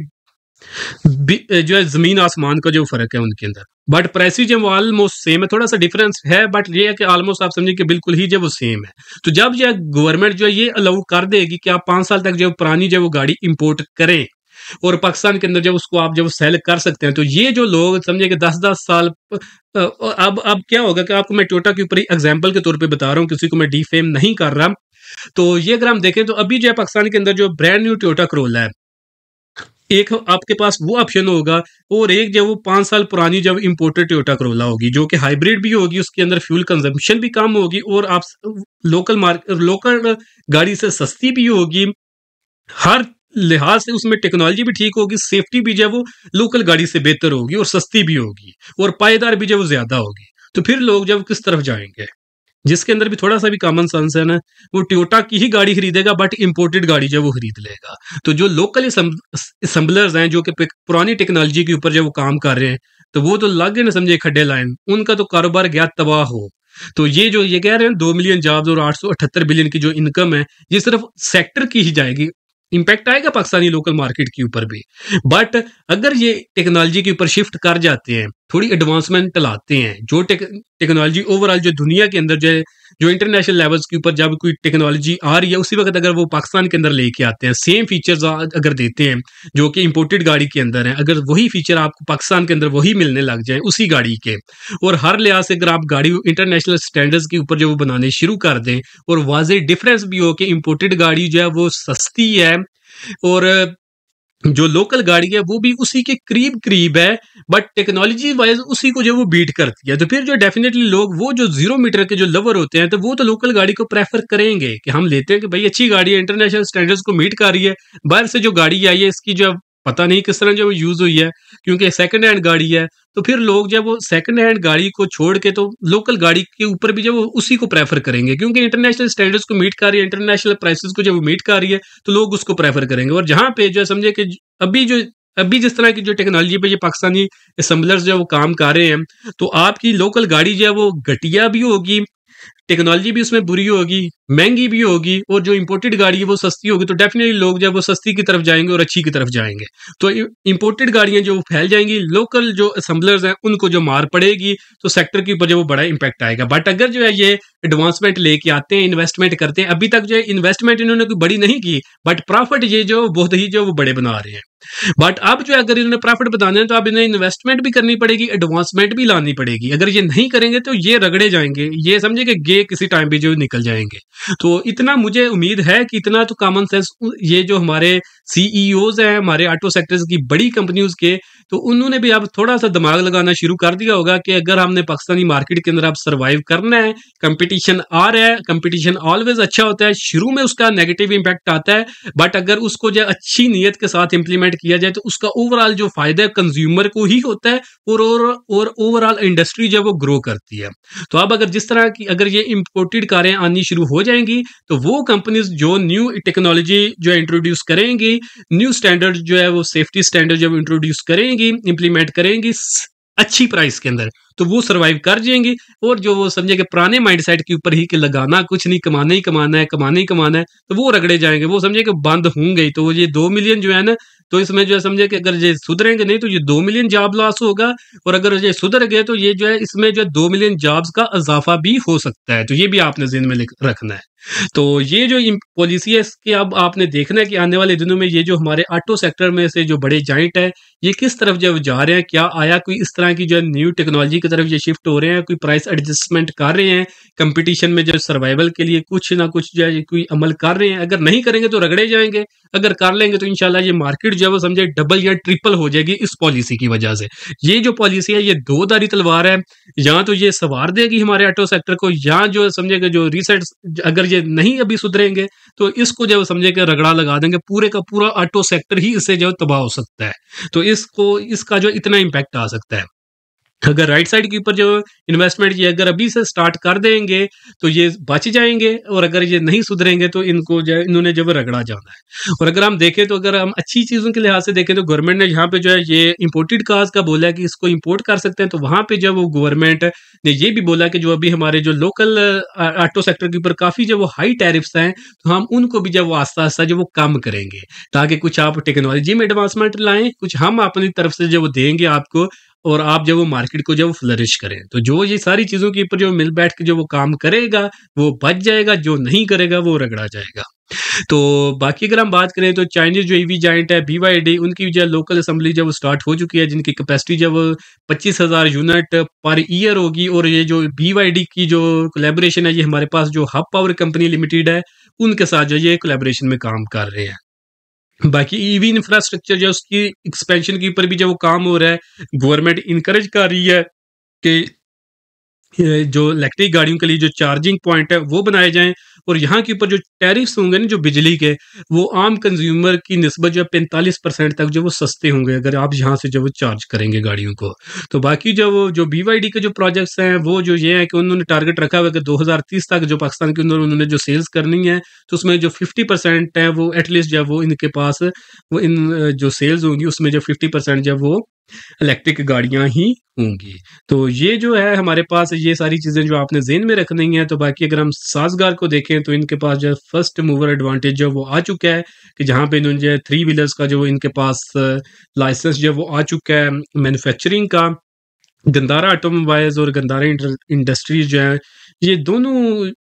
जो है जमीन आसमान का जो फर्क है उनके अंदर। बट प्राइसेस जो ऑलमोस्ट सेम है, थोड़ा सा डिफरेंस है, बट ये है कि ऑलमोस्ट आप समझिए कि बिल्कुल ही जो वो सेम है। तो जब जो गवर्नमेंट जो है ये अलाउ कर देगी कि आप 5 साल तक जो पुरानी जो वो गाड़ी इंपोर्ट करें और पाकिस्तान के अंदर जब उसको आप जब सेल कर सकते हैं, तो ये जो लोग समझे कि 10-10 साल अब क्या होगा कि आपको मैं टोयोटा के ऊपर एग्जांपल के तौर पे बता रहा हूँ, किसी को मैं डीफेम नहीं कर रहा। तो ये अगर हम देखें तो अभी जो है पाकिस्तान के अंदर जो ब्रांड न्यू टोयोटा करोला है, एक आपके पास वो ऑप्शन होगा और एक जब वो 5 साल पुरानी जब इंपोर्टेड टोयोटा करोला होगी जो कि हाइब्रिड भी होगी, उसके अंदर फ्यूल कंजम्पशन भी कम होगी और आप लोकल गाड़ी से सस्ती भी होगी, हर लिहाज से उसमें टेक्नोलॉजी भी ठीक होगी, सेफ्टी भी जो है वो लोकल गाड़ी से बेहतर होगी और सस्ती भी होगी और पायदार भी जो वो ज्यादा होगी। तो फिर लोग जब किस तरफ जाएंगे, जिसके अंदर भी थोड़ा सा भी कॉमन सेंस है ना, वो टोयोटा की ही गाड़ी खरीदेगा, बट इंपोर्टेड गाड़ी जो है वो खरीद लेगा। तो जो लोकल असम्बलर्स हैं जो कि पुरानी टेक्नोलॉजी के ऊपर जो वो काम कर रहे हैं, तो वो तो लग गए ना समझे खड्डे लाइन, उनका तो कारोबार गया तबाह हो। तो ये जो ये कह रहे हैं 2 मिलियन जॉब्स और 878 बिलियन की जो इनकम है, ये सिर्फ सेक्टर की ही जाएगी। इम्पैक्ट आएगा पाकिस्तानी लोकल मार्केट के ऊपर भी, बट अगर ये टेक्नोलॉजी के ऊपर शिफ्ट कर जाते हैं, थोड़ी एडवांसमेंट लाते हैं, जो टेक्नोलॉजी ओवरऑल जो दुनिया के अंदर जो है, जो इंटरनेशनल लेवल्स के ऊपर जब कोई टेक्नोलॉजी आ रही है, उसी वक्त अगर वो पाकिस्तान के अंदर लेके आते हैं, सेम फीचर्स अगर देते हैं जो कि इंपोर्टेड गाड़ी के अंदर है, अगर वही फीचर आपको पाकिस्तान के अंदर वही मिलने लग जाए उसी गाड़ी के, और हर लिहाज से अगर आप गाड़ी इंटरनेशनल स्टैंडर्ड्स के ऊपर जो वो बनाने शुरू कर दें, और वाज़ेह डिफरेंस भी हो कि इंपोर्टेड गाड़ी जो है वो सस्ती है, और जो लोकल गाड़ी है वो भी उसी के करीब करीब है, बट टेक्नोलॉजी वाइज उसी को जो वो बीट करती है, तो फिर जो डेफिनेटली लोग वो जो 0 मीटर के जो लवर होते हैं, तो वो तो लोकल गाड़ी को प्रेफर करेंगे कि हम लेते हैं कि भाई अच्छी गाड़ी है, इंटरनेशनल स्टैंडर्ड्स को मीट कर रही है। बाहर से जो गाड़ी आई है इसकी जो पता नहीं किस तरह जो यूज हुई है, क्योंकि सेकंड हैंड गाड़ी है, तो फिर लोग जब वो सेकंड हैंड गाड़ी को छोड़ के तो लोकल गाड़ी के ऊपर भी जब वो उसी को प्रेफर करेंगे, क्योंकि इंटरनेशनल स्टैंडर्ड्स को मीट कर रही है, इंटरनेशनल प्राइसेस को जब वो मीट कर रही है, तो लोग उसको प्रेफर करेंगे। और जहां पे जो है समझे कि अभी जो अभी जिस तरह की जो टेक्नोलॉजी पे ये पाकिस्तानी असम्बलर्स जो है वो काम कर रहे हैं, तो आपकी लोकल गाड़ी जो है वो घटिया भी होगी, टेक्नोलॉजी भी उसमें बुरी होगी, महंगी भी होगी, और जो इंपोर्टेड गाड़ी है वो सस्ती होगी, तो डेफिनेटली लोग जब वो सस्ती की तरफ जाएंगे और अच्छी की तरफ जाएंगे, तो इंपोर्टेड गाड़ियां जो फैल जाएंगी, लोकल जो असेंबलर्स हैं उनको जो मार पड़ेगी, तो सेक्टर के ऊपर जो वो बड़ा इंपैक्ट आएगा। बट अगर जो है ये एडवांसमेंट लेके आते हैं, इन्वेस्टमेंट करते हैं, अभी तक जो है इन्वेस्टमेंट इन्होंने कोई बड़ी नहीं की, बट प्रॉफिट ये जो बहुत ही जो वो बड़े बना रहे हैं। बट अब जो है अगर इन्होंने प्रॉफिट बताने हैं, तो अब इन्हें इन्वेस्टमेंट भी करनी पड़ेगी, एडवांसमेंट भी लानी पड़ेगी। अगर ये नहीं करेंगे तो ये रगड़े जाएंगे, ये समझे कि गे किसी टाइम भी जो निकल जाएंगे। तो इतना मुझे उम्मीद है कि इतना तो कॉमन सेंस ये जो हमारे सीईओज हैं हमारे ऑटो सेक्टर्स की बड़ी कंपनियों के, तो उन्होंने भी अब थोड़ा सा दिमाग लगाना शुरू कर दिया होगा कि अगर हमने पाकिस्तानी मार्केट के अंदर अब सर्वाइव करना है, कंपटीशन आ रहा है, कंपटीशन ऑलवेज अच्छा होता है, शुरू में उसका नेगेटिव इंपैक्ट आता है, बट अगर उसको जो अच्छी नीयत के साथ इंप्लीमेंट किया जाए तो उसका ओवरऑल जो फायदा है कंज्यूमर को ही होता है, और ओवरऑल इंडस्ट्री जो है वो ग्रो करती है। तो अब अगर जिस तरह की अगर ये इंपोर्टेड कारें आनी शुरू हो जाएंगी, तो वो कंपनीज जो न्यू टेक्नोलॉजी जो है इंट्रोड्यूस करेंगी, न्यू स्टैंडर्ड जो है वो सेफ्टी स्टैंडर्ड जब इंट्रोड्यूस करेंगी, इंप्लीमेंट करेंगी अच्छी प्राइस के अंदर, तो वो सर्वाइव कर जाएंगी। और जो वो समझे कि पुराने माइंडसेट के ऊपर ही कि लगाना कुछ नहीं, कमाना ही कमाना है, कमाना ही कमाना है, तो वो रगड़े जाएंगे, वो समझे कि बंद होंगे। तो ये 2 मिलियन जो है ना, तो इसमें जो है समझे कि अगर ये सुधरेंगे नहीं तो ये 2 मिलियन जॉब लॉस होगा, और अगर ये सुधर गए तो ये जो है इसमें जो है 2 मिलियन जॉब्स का इजाफा भी हो सकता है। तो ये भी आपने ज़हन में रखना है। तो ये जो पॉलिसी है इसके अब आपने देखना है कि आने वाले दिनों में ये जो हमारे ऑटो सेक्टर में से जो बड़े जाइंट है, ये किस तरफ जो जा रहे हैं, क्या आया कोई इस तरह की जो न्यू टेक्नोलॉजी की तरफ ये शिफ्ट हो रहे हैं, कोई प्राइस एडजस्टमेंट कर रहे हैं, कंपटीशन में जो सर्वाइवल के लिए कुछ ना कुछ जो है कोई अमल कर रहे हैं। अगर नहीं करेंगे तो रगड़े जाएंगे, अगर कर लेंगे तो इंशाल्लाह ये मार्केट जो है वो समझे डबल या ट्रिपल हो जाएगी इस पॉलिसी की वजह से। ये जो पॉलिसी है ये दो धारी तलवार है, या तो ये सवार देगी हमारे ऑटो सेक्टर को, या जो समझेगा जो रिसेट अगर ये नहीं अभी सुधरेंगे तो इसको जो समझे कि रगड़ा लगा देंगे, पूरे का पूरा ऑटो सेक्टर ही इससे जो तबाह हो सकता है। तो इसका जो इतना इम्पैक्ट आ सकता है। अगर राइट साइड के ऊपर जो इन्वेस्टमेंट ये अगर अभी से स्टार्ट कर देंगे तो ये बच जाएंगे, और अगर ये नहीं सुधरेंगे तो इनको जो इन्होंने जब रगड़ा जाना है। और अगर हम देखें तो अगर हम अच्छी चीज़ों के लिहाज से देखें तो गवर्नमेंट ने यहाँ पे जो है ये इंपोर्टेड कार्स का बोला है कि इसको इंपोर्ट कर सकते हैं, तो वहाँ पे जो वो गवर्नमेंट ने ये भी बोला कि जो अभी हमारे जो लोकल ऑटो सेक्टर के ऊपर काफ़ी जो वो हाई टैरिफ्स हैं, तो हम उनको भी जब वो आस्ता आस्ता जो वो कम करेंगे, ताकि कुछ आप टेक्नोलॉजी में एडवांसमेंट लाएं, कुछ हम अपनी तरफ से जो वो देंगे आपको, और आप जब वो मार्केट को जब फ्लरिश करें। तो जो ये सारी चीज़ों के ऊपर जो मिल बैठ के जो वो काम करेगा वो बच जाएगा, जो नहीं करेगा वो रगड़ा जाएगा। तो बाकी अगर हम बात करें तो चाइनीज जो ईवी जाइंट है BYD, उनकी जो लोकल असेंबली जब स्टार्ट हो चुकी है, जिनकी कैपेसिटी जब 25,000 यूनिट पर ईयर होगी। और ये जो BYD की जो कोलैबोरेशन है, ये हमारे पास जो हब पावर कंपनी लिमिटेड है उनके साथ जो ये कोलैबोरेशन में काम कर रहे हैं। बाकी ईवी इंफ्रास्ट्रक्चर जो उसकी एक्सपेंशन के ऊपर भी जो वो काम हो रहा है, गवर्नमेंट इनकरेज कर रही है कि जो इलेक्ट्रिक गाड़ियों के लिए जो चार्जिंग पॉइंट है वो बनाए जाएँ और यहाँ के ऊपर जो टैरिफ्स होंगे ना जो बिजली के, वो आम कंज्यूमर की निस्बत जो है 45% तक जो वो सस्ते होंगे अगर आप यहाँ से जो वो चार्ज करेंगे गाड़ियों को। तो बाकी जो बीवाईडी के जो प्रोजेक्ट्स हैं वो जो ये है कि उन्होंने टारगेट रखा हुआ है कि 2030 तक जो पाकिस्तान के अंदर उन्होंने जो सेल्स करनी है, तो उसमें जो 50% है वो एटलीस्ट जो है वो इनके पास वो जो सेल्स होंगी उसमें जो 50% जो है वो इलेक्ट्रिक गाड़ियाँ ही होंगी। तो ये जो है हमारे पास ये सारी चीज़ें जो आपने ज़हन में रखनी है। तो बाकी अगर हम साज़गार को देखें तो इनके पास जो है फर्स्ट मूवर एडवांटेज जो है वो आ चुका है कि जहाँ पे इन्होंने जो है 3 व्हीलर्स का जो इनके पास लाइसेंस जो है वो आ चुका है मैन्युफैक्चरिंग का। गंदारा ऑटोमोबाइल्स और गंदारा इंडस्ट्रीज जो है ये दोनों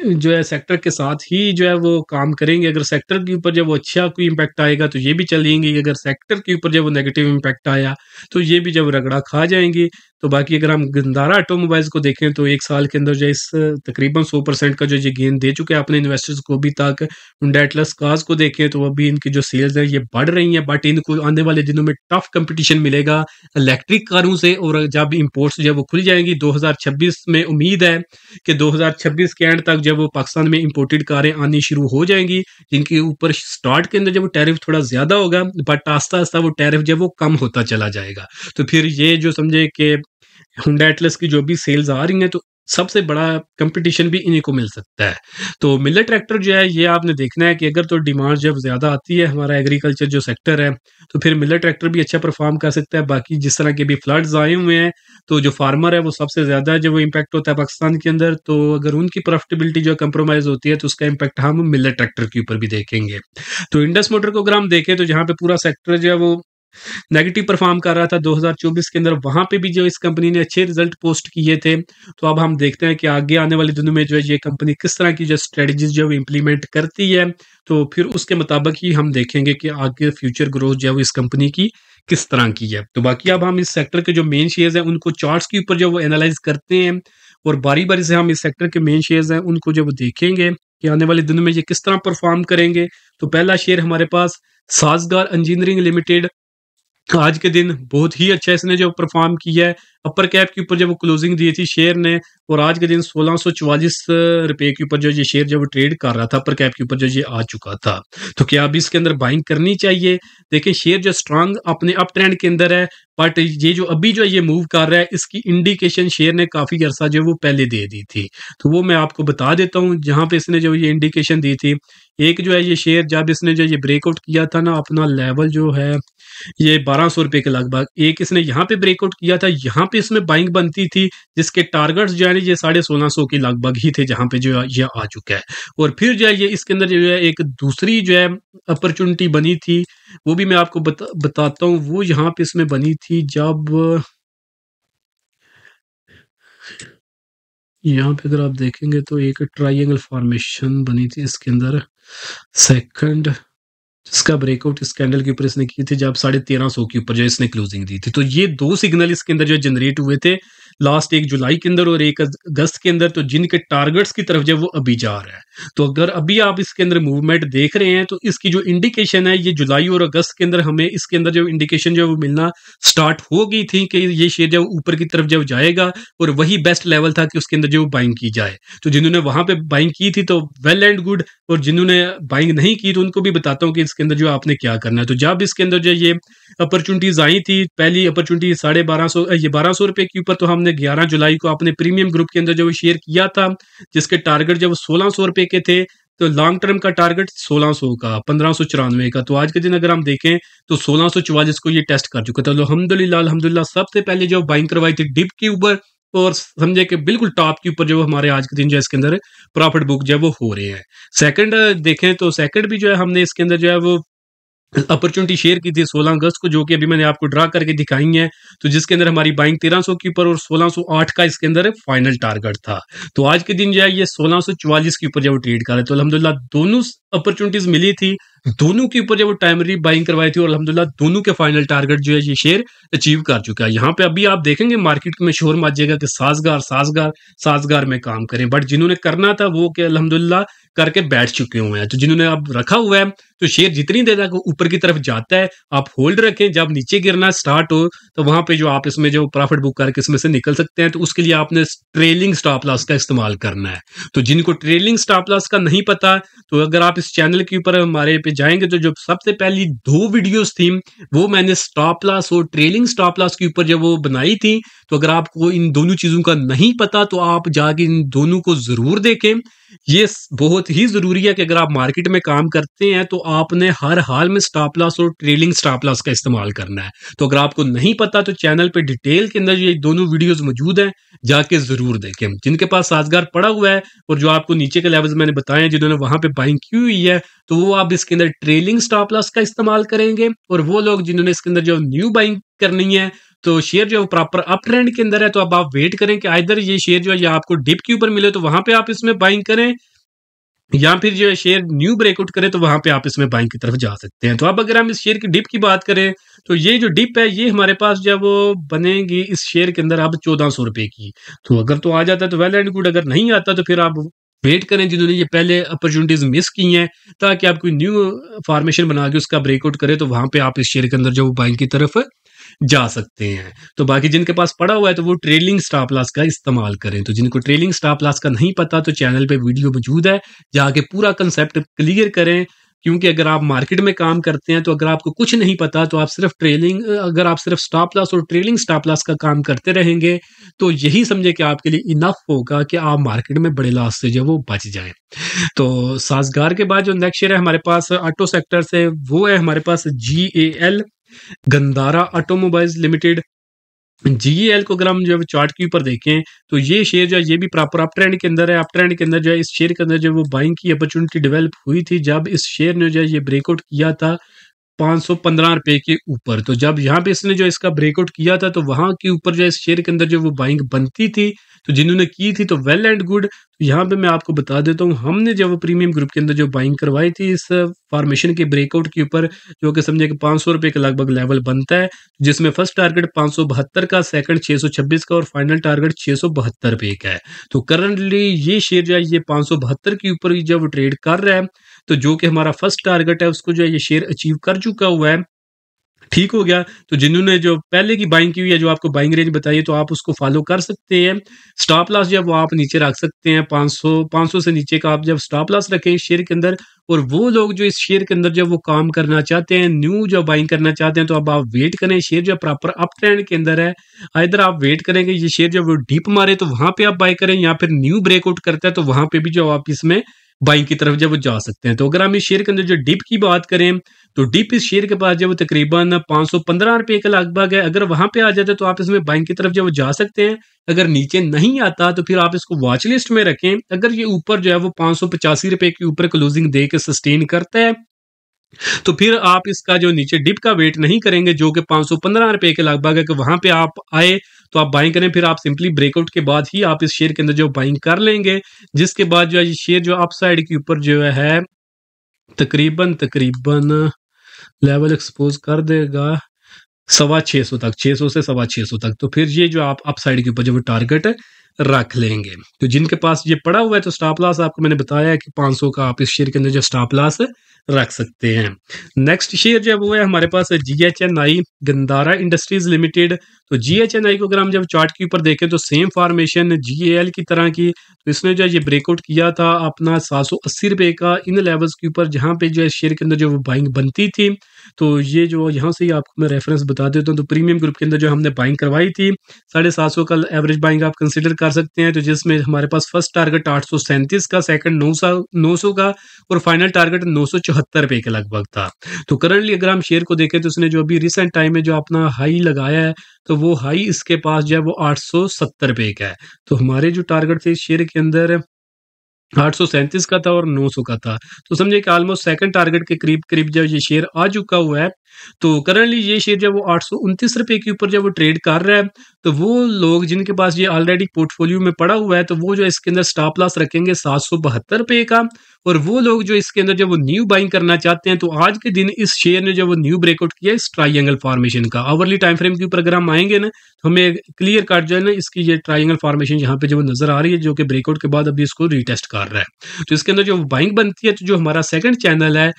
जो है सेक्टर के साथ ही जो है वो काम करेंगे। अगर सेक्टर के ऊपर जब वो अच्छा कोई इम्पैक्ट आएगा तो ये भी चलेंगी, अगर सेक्टर के ऊपर जब वो नेगेटिव इम्पैक्ट आया तो ये भी जब रगड़ा खा जाएंगी। तो बाकी अगर हम गंदारा ऑटोमोबाइल्स को देखें तो एक साल के अंदर जो इस तकरीबन 100% का जो ये गेन दे चुके हैं अपने इन्वेस्टर्स को अभी तक। हुंडई एटलस कार्स को देखें तो अभी इनकी जो सेल्स है ये बढ़ रही हैं, बट इनको आने वाले दिनों में टफ कंपटीशन मिलेगा इलेक्ट्रिक कारों से। और जब इंपोर्ट्स जब वो खुल जाएंगी 2026 में, उम्मीद है कि 2026 के एंड तक जब वो पाकिस्तान में इंपोर्टेड कारें आनी शुरू हो जाएंगी, जिनके ऊपर स्टार्ट के अंदर जब वो टैरिफ थोड़ा ज्यादा होगा बट आस्ता आस्ता वो टैरिफ जब वो कम होता चला जाएगा। तो फिर ये जो समझे कि हुंडई एटलस की जो भी सेल्स आ रही हैं तो सबसे बड़ा कंपटीशन भी इन्हीं को मिल सकता है। तो मिलर ट्रैक्टर जो है ये आपने देखना है कि अगर तो डिमांड जब ज़्यादा आती है हमारा एग्रीकल्चर जो सेक्टर है तो फिर मिलर ट्रैक्टर भी अच्छा परफॉर्म कर सकता है। बाकी जिस तरह के भी फ्लड्स आए हुए हैं तो जो फार्मर है वो सबसे ज़्यादा जब वो इम्पैक्ट होता है पाकिस्तान के अंदर, तो अगर उनकी प्रॉफिटेबिलिटी जो कंप्रोमाइज़ होती है तो उसका इम्पैक्ट हम मिलर ट्रैक्टर के ऊपर भी देखेंगे। तो इंडस मोटर को अगर हम देखें तो जहाँ पे पूरा सेक्टर जो है वो नेगेटिव परफॉर्म कर रहा था 2024 के अंदर, वहां पे भी जो इस कंपनी ने अच्छे रिजल्ट पोस्ट किए थे। तो अब हम देखते हैं कि आगे आने वाले दिनों में जो है ये कंपनी किस तरह की जो स्ट्रेटजीज जो इम्प्लीमेंट करती है, तो फिर उसके मुताबिक ही हम देखेंगे कि आगे फ्यूचर ग्रोथ जो है वो इस कंपनी की किस तरह की है। तो बाकी अब हम इस सेक्टर के जो मेन शेयर्स हैं उनको चार्ट्स के ऊपर जो वो एनालाइज करते हैं और बारी बारी से हम इस सेक्टर के मेन शेयर्स हैं उनको जब देखेंगे कि आने वाले दिनों में ये किस तरह परफॉर्म करेंगे। तो पहला शेयर हमारे पास साजगार इंजीनियरिंग लिमिटेड, आज के दिन बहुत ही अच्छा इसने जो परफॉर्म किया है। अपर कैप के ऊपर जब वो क्लोजिंग दी थी शेयर ने और आज के दिन 1644 रुपए के ऊपर जो ये शेयर जब वो ट्रेड कर रहा था अपर कैप के ऊपर जो ये आ चुका था। तो क्या अभी इसके अंदर बाइंग करनी चाहिए? देखिए शेयर जो स्ट्रांग अपने अप ट्रेंड के अंदर है, बट ये जो अभी जो ये मूव कर रहा है इसकी इंडिकेशन शेयर ने काफी अरसा जो वो पहले दे दी थी। तो वो मैं आपको बता देता हूँ जहां पे इसने जो ये इंडिकेशन दी थी। एक जो है ये शेयर जब इसने जो ये ब्रेकआउट किया था ना अपना लेवल जो है ये 1200 रुपए के लगभग, एक इसने यहाँ पे ब्रेकआउट किया था, यहाँ पे इसमें बाइंग बनती थी जिसके टारगेट्स जो है ये 1650 के लगभग ही थे जहाँ पे जो है ये आ चुका है। और फिर जो है ये इसके अंदर जो है एक दूसरी जो है अपॉर्चुनिटी बनी थी, वो भी मैं आपको बताता हूँ। वो यहाँ पे इसमें बनी थी जब यहाँ पे अगर आप देखेंगे तो एक ट्राइंगल फॉर्मेशन बनी थी इसके अंदर सेकंड, जिसका ब्रेकआउट इस कैंडल के ऊपर इसने की थी जब 1350 के ऊपर जो इसने क्लोजिंग दी थी। तो ये दो सिग्नल इसके अंदर जो जनरेट हुए थे लास्ट 1 जुलाई के अंदर और 1 अगस्त के अंदर, तो जिनके टारगेट्स की तरफ जो वो अभी जा रहा है। तो अगर अभी आप इसके अंदर मूवमेंट देख रहे हैं तो इसकी जो इंडिकेशन है ये जुलाई और अगस्त के अंदर हमें इसके अंदर जो इंडिकेशन जो वो मिलना स्टार्ट हो गई थी कि ये शेयर जो ऊपर की तरफ जब जाएगा और वही बेस्ट लेवल था कि उसके अंदर जो बाइंग की जाए। तो जिन्होंने वहां पे बाइंग की थी तो वेल एंड गुड, और जिन्होंने बाइंग नहीं की तो उनको भी बताता हूँ कि इसके अंदर जो आपने क्या करना है। तो जब इसके अंदर जो ये अपॉर्चुनिटीज आई थी, पहली अपॉर्चुनिटी 1250 ये 1200 रुपए के ऊपर, तो हमने 11 जुलाई को अपने प्रीमियम ग्रुप के अंदर जो शेयर किया था जिसके टारगेट जब 1600 रुपए के थे। तो लॉन्ग टर्म का टारगेट 1600 का 1594 का, तो आज के दिन अगर हम देखें तो 1644 को ये टेस्ट कर चुका था। तो अल्हम्दुलिल्लाह सबसे पहले जो बाइंग करवाई थी डिप के ऊपर और समझे कि बिल्कुल टॉप के ऊपर जो हमारे आज के दिन जो इसके अंदर प्रॉफिट बुक जो है वो हो रहे हैं। सेकंड देखें तो सेकंड भी जो है हमने इसके अंदर जो है वो अपॉर्चुनिटी शेयर की थी 16 अगस्त को, जो कि अभी मैंने आपको ड्रा करके दिखाई है। तो जिसके अंदर हमारी बाइंग 1300 के ऊपर और 1608 का इसके अंदर फाइनल टारगेट था। तो आज के दिन जो है ये 1644 के ऊपर जब ट्रेड कर रहे, तो अल्हम्दुलिल्लाह दोनों अपॉर्चुनिटीज मिली थी, दोनों के ऊपर जब वो टाइमली बाइंग करवाई थी और अल्हम्दुलिल्लाह दोनों के फाइनल टारगेट जो है ये शेयर अचीव कर चुका है। यहाँ पे अभी आप देखेंगे मार्केट में शोर मचेगा कि साजगार साजगार साजगार में काम करें, बट जिन्होंने करना था वो कि अल्हम्दुलिल्लाह करके बैठ चुके हुए हैं। तो जिन्होंने अब रखा हुआ है तो शेयर जितनी देर तक ऊपर की तरफ जाता है आप होल्ड रखें, जब नीचे गिरना स्टार्ट हो तो वहां पे जो आप इसमें जो प्रॉफिट बुक करके इसमें से निकल सकते हैं। तो उसके लिए आपने ट्रेलिंग स्टॉप लॉस का इस्तेमाल करना है। तो जिनको ट्रेलिंग स्टॉप लॉस का नहीं पता, तो अगर आप इस चैनल के ऊपर हमारे पे जाएंगे तो जो सबसे पहली 2 वीडियोस थी वो मैंने स्टॉप लॉस और ट्रेलिंग स्टॉप लॉस के ऊपर जब वो बनाई थी। तो अगर आपको इन दोनों चीजों का नहीं पता तो आप जाके इन दोनों को जरूर देखें। ये बहुत ही जरूरी है कि अगर आप मार्केट में काम करते हैं तो आपने हर हाल में स्टॉप लॉस और ट्रेलिंग स्टॉप लॉस का इस्तेमाल करना है। तो अगर आपको नहीं पता तो चैनल पे डिटेल के अंदर ये दोनों वीडियोस मौजूद हैं, जाके जरूर देखें। जिनके पास साजगार पड़ा हुआ है और जो आपको नीचे के लेवल्स मैंने बताए हैं जिन्होंने वहां पे बाइंग की हुई है, तो वो आप इसके अंदर ट्रेलिंग स्टॉप लॉस का इस्तेमाल करेंगे। और वो लोग जिन्होंने इसके अंदर जो न्यू बाइंग करनी है तो शेयर जो प्रॉपर अप ट्रेंड के अंदर है तो अब आप वेट करें कि आइदर ये शेयर जो है या आपको डिप के ऊपर मिले तो वहां पे आप इसमें बाइंग करें, या फिर जो है शेयर न्यू ब्रेकआउट करे तो वहां पे आप इसमें बाइंग की तरफ जा सकते हैं। तो अब अगर हम इस शेयर की डिप की बात करें तो ये जो डिप है ये हमारे पास जब वो बनेगी इस शेयर के अंदर अब 1400 रुपए की। तो अगर तो आ जाता है तो वेल एंड गुड, अगर नहीं आता तो फिर आप वेट करें जिन्होंने ये पहले अपॉर्चुनिटीज मिस की हैं, ताकि आप कोई न्यू फॉर्मेशन बना के उसका ब्रेकआउट करे तो वहां पे आप इस शेयर के अंदर जो बाइंग की तरफ जा सकते हैं। तो बाकी जिनके पास पड़ा हुआ है तो वो ट्रेलिंग स्टॉप लॉस का इस्तेमाल करें। तो जिनको ट्रेलिंग स्टॉप लॉस का नहीं पता तो चैनल पे वीडियो मौजूद है, जाके पूरा कंसेप्ट क्लियर करें। क्योंकि अगर आप मार्केट में काम करते हैं तो अगर आपको कुछ नहीं पता तो आप सिर्फ अगर आप सिर्फ स्टॉप लॉस और ट्रेलिंग स्टॉप लॉस का काम करते रहेंगे तो यही समझे कि आपके लिए इनफ होगा कि आप मार्केट में बड़े लॉस से जो वो बच जाएं। तो साजगार के बाद जो नेक्स्ट शेयर है हमारे पास ऑटो सेक्टर से, वो है हमारे पास GAL, Gandhara automobiles limited. GL को अगर हम जो चार्ट के ऊपर देखें तो ये शेयर जो है ये भी प्रॉपर अप ट्रेंड के अंदर है। अप ट्रेंड के अंदर जो है इस शेयर के अंदर जो वो बाइंग की अपॉर्चुनिटी डेवलप हुई थी जब इस शेयर ने जो है ये ब्रेकआउट किया था 515 रुपए के ऊपर। तो जब यहाँ पे इसने जो इसका ब्रेकआउट किया था तो वहां के ऊपर जो इस शेयर के अंदर जो वो बाइंग बनती थी, तो जिन्होंने की थी तो वेल एंड गुड। तो यहाँ पे मैं आपको बता देता हूँ हमने जब वो प्रीमियम ग्रुप के अंदर जो बाइंग करवाई थी इस फॉर्मेशन के ब्रेकआउट के ऊपर, जो कि समझे कि 500 रुपए के लगभग लेवल बनता है, जिसमें फर्स्ट टारगेट 572 का, सेकंड 626 का और फाइनल टारगेट 672 रुपए का है। तो करंटली ये शेयर जो है ये 572 के ऊपर जब ट्रेड कर रहा है, तो जो कि हमारा फर्स्ट टारगेट है उसको जो है ये शेयर अचीव कर चुका हुआ है। ठीक हो गया। तो जिन्होंने जो पहले की बाइंग की हुई है, जो आपको बाइंग रेंज बताई है, तो आप उसको फॉलो कर सकते हैं। स्टॉप लॉस जब वो आप नीचे रख सकते हैं 500 से नीचे का आप जब स्टॉप लॉस रखें इस शेयर के अंदर। और वो लोग जो इस शेयर के अंदर जब वो काम करना चाहते हैं, न्यू जो बाइंग करना चाहते हैं, तो अब आप वेट करें। शेयर जो प्रॉपर अप ट्रेंड के अंदर है, इधर आप वेट करेंगे ये शेयर जब वो डीप मारे तो वहां पे आप बाय करें, या फिर न्यू ब्रेकआउट करता है तो वहां पे भी जो आप इसमें बाइंग की तरफ जब वो जा सकते हैं। तो अगर हम इस शेयर के अंदर जो डिप की बात करें तो डिप इस शेयर के पास जब वो तकरीबन 515 रुपए के लगभग है, अगर वहां पे आ जाते तो आप इसमें बाइंग की तरफ जब वो जा सकते हैं। अगर नीचे नहीं आता तो फिर आप इसको वॉच लिस्ट में रखें। अगर ये ऊपर जो है वो 585 रुपए के ऊपर क्लोजिंग दे के सस्टेन करता है तो फिर आप इसका जो नीचे डिप का वेट नहीं करेंगे, जो कि 515 रुपए के लगभग है, कि वहां पे आप आए तो आप बाइंग करें। फिर आप सिंपली ब्रेकआउट के बाद ही आप इस शेयर के अंदर जो बाइंग कर लेंगे, जिसके बाद जो है ये शेयर जो अपसाइड के ऊपर जो है तकरीबन तकरीबन लेवल एक्सपोज कर देगा 625 तक, 600 से 625 तक। तो फिर ये जो आप अपसाइड के ऊपर जो टारगेट रख लेंगे। तो जिनके पास ये पड़ा हुआ है तो स्टॉप लॉस आपको मैंने बताया है कि 500 का आप इस शेयर के अंदर जो स्टॉप लॉस रख सकते हैं। नेक्स्ट शेयर जो है वो है हमारे पास GHNI, गंदारा इंडस्ट्रीज लिमिटेड। तो GHNI को अगर हम जब चार्ट के ऊपर देखें तो सेम फॉर्मेशन GAL की तरह की, तो इसने जो है ये ब्रेकआउट किया था अपना 780 रुपए का इन लेवल्स के ऊपर, जहां पे जो है शेयर के अंदर जो वो बाइंग बनती थी। तो ये जो यहाँ से ही आपको मैं रेफरेंस बता देता हूँ, तो प्रीमियम ग्रुप के अंदर जो हमने बाइंग करवाई थी 750 का एवरेज बाइंग आप कंसिडर कर सकते हैं। तो जिसमें हमारे पास फर्स्ट टारगेट 837 का, सेकंड 900 का और फाइनल टारगेट 974 रुपए के लगभग था। तो करंटली अगर हम शेयर को देखें तो उसने जो अभी रिसेंट टाइम में जो अपना हाई लगाया है, तो वो हाई इसके पास जो है वो 870 रुपए का है। तो हमारे जो टारगेट थे इस शेयर के अंदर 837 का था और 900 का था। तो समझिए कि ऑलमोस्ट सेकंड टारगेट के करीब करीब जब ये शेयर आ चुका हुआ है, तो करंटली ये शेयर जो है वो 829 रुपए के ऊपर जब वो ट्रेड कर रहा है, तो वो लोग जिनके पास ये ऑलरेडी पोर्टफोलियो में पड़ा हुआ है, तो वो जो इसके अंदर स्टॉप लॉस रखेंगे 772 रुपए का। और वो लोग जो इसके अंदर जब वो न्यू बाइंग करना चाहते हैं, तो आज के दिन इस शेयर ने जब वो न्यू ब्रेकआउट किया इस ट्रायंगल फॉर्मेशन का, आवरली टाइम फ्रेम के ऊपर अगर हम आएंगे ना, तो हमें क्लियर कट जो है ना इसकी ये ट्रायंगल फॉर्मेशन यहाँ पे जो नजर आ रही है, जो कि ब्रेकआउट के बाद अभी इसको रीटेस्ट कर रहा है। तो इसके अंदर जो बाइंग बनती है, तो जो हमारा सेकंड चैनल है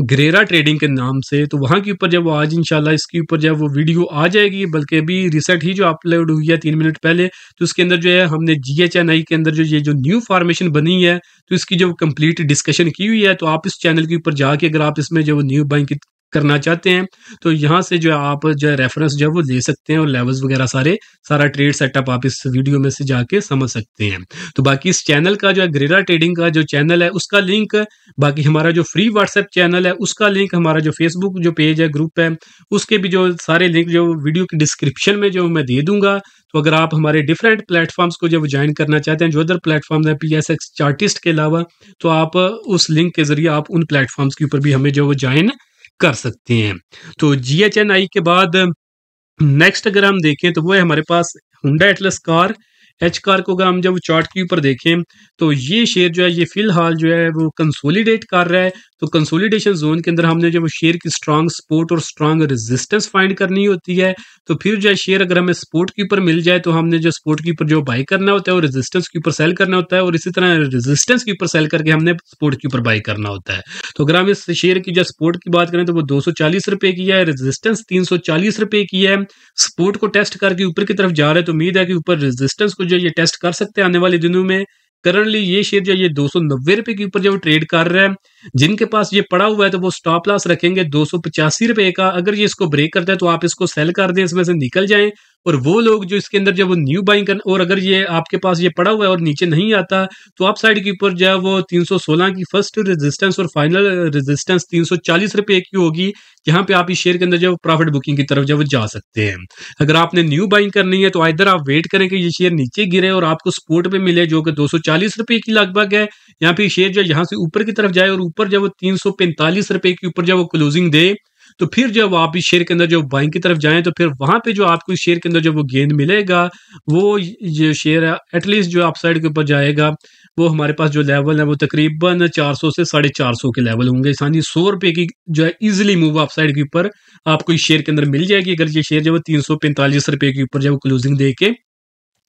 ग्रेरा ट्रेडिंग के नाम से, तो वहां के ऊपर जब वो आज इंशाल्लाह इसके ऊपर जब वो वीडियो आ जाएगी, बल्कि अभी रिसेंट ही जो अपलोड हुई है 3 मिनट पहले, तो उसके अंदर जो है हमने GHNI के अंदर जो ये जो न्यू फॉर्मेशन बनी है, तो इसकी जो कंप्लीट डिस्कशन की हुई है। तो आप इस चैनल के ऊपर जाके अगर आप इसमें जो न्यू बाइंग करना चाहते हैं, तो यहाँ से जो है आप जो है रेफरेंस जो है वो ले सकते हैं, और लेवल्स वगैरह सारा ट्रेड सेटअप आप इस वीडियो में से जाके समझ सकते हैं। तो बाकी इस चैनल का जो है ग्रेरा ट्रेडिंग का जो चैनल है उसका लिंक, बाकी हमारा जो फ्री व्हाट्सएप चैनल है उसका लिंक, हमारा जो फेसबुक जो पेज है ग्रुप है उसके भी जो सारे लिंक जो वीडियो की डिस्क्रिप्शन में जो मैं दे दूंगा। तो अगर आप हमारे डिफरेंट प्लेटफॉर्म्स को जब ज्वाइन करना चाहते हैं, जो अदर प्लेटफॉर्म है PSX चार्टिस्ट के अलावा, तो आप उस लिंक के जरिए आप उन प्लेटफॉर्म्स के ऊपर भी हमें जो वो ज्वाइन कर सकते हैं। तो GHNI के बाद नेक्स्ट अगर हम देखें, तो वो है हमारे पास हुंडा एटलस कार, एच कार को अगर हम जब चार्ट के ऊपर देखें, तो ये शेयर जो है ये फिलहाल जो है वो कंसोलिडेट कर रहा है। तो कंसोलिडेशन जोन के अंदर हमने जब शेयर की स्ट्रांग सपोर्ट और स्ट्रांग रेजिस्टेंस फाइंड करनी होती है, तो फिर जो है शेयर अगर हमें सपोर्ट के ऊपर मिल जाए, तो हमने जो सपोर्ट के ऊपर जो बाई करना होता है, और रेजिस्टेंस के ऊपर सेल करना होता है, और इसी तरह रेजिस्टेंस के ऊपर सेल करके हमने सपोर्ट के ऊपर बाई करना होता है। तो अगर हम इस शेयर की जो सपोर्ट की बात करें, तो वो 240 रुपए की है, रेजिस्टेंस 340 रुपए की है। सपोर्ट को टेस्ट करके ऊपर की तरफ जा रहा है, तो उम्मीद है कि ऊपर रेजिस्टेंस को जो ये टेस्ट कर सकते हैं आने वाले दिनों में। करंटली ये शेयर जो ये 290 रुपए के ऊपर जो ट्रेड कर रहा है, जिनके पास ये पड़ा हुआ है, तो वो स्टॉप लॉस रखेंगे 285 रुपए का। अगर ये इसको ब्रेक करता है, तो आप इसको सेल कर दें, इसमें से निकल जाएं। और वो लोग जो इसके अंदर जब वो न्यू बाइंग कर, और अगर ये आपके पास ये पड़ा हुआ है और नीचे नहीं आता, तो आप साइड के ऊपर जो है वो 316 की फर्स्ट रेजिस्टेंस और फाइनल रेजिस्टेंस 340 रुपए की होगी, जहां पे आप इस शेयर के अंदर जो प्रॉफिट बुकिंग की तरफ जब जा सकते हैं। अगर आपने न्यू बाइंग करनी है, तो इधर आप वेट करें कि ये शेयर नीचे गिरे और आपको सपोर्ट पे मिले, जो कि 240 रुपए की लगभग है। यहाँ पे शेयर जो यहाँ से ऊपर की तरफ जाए, और ऊपर जब वो 345 रुपए के ऊपर जब वो क्लोजिंग दे, तो फिर जब आप इस शेयर के अंदर जो बाइंग की तरफ जाएं, तो फिर वहां पे जो आपको इस शेयर के अंदर जो वो गेन मिलेगा, वो ये शेयर एटलीस्ट जो अपसाइड के ऊपर जाएगा, वो हमारे पास जो लेवल है वो तकरीबन 400 से 450 के लेवल होंगे। यानी 100 रुपए की जो है इजिली मूव अपसाइड के ऊपर आपको इस शेयर के अंदर मिल जाएगी, अगर ये शेयर जो है 345 रुपए के ऊपर जब क्लोजिंग दे के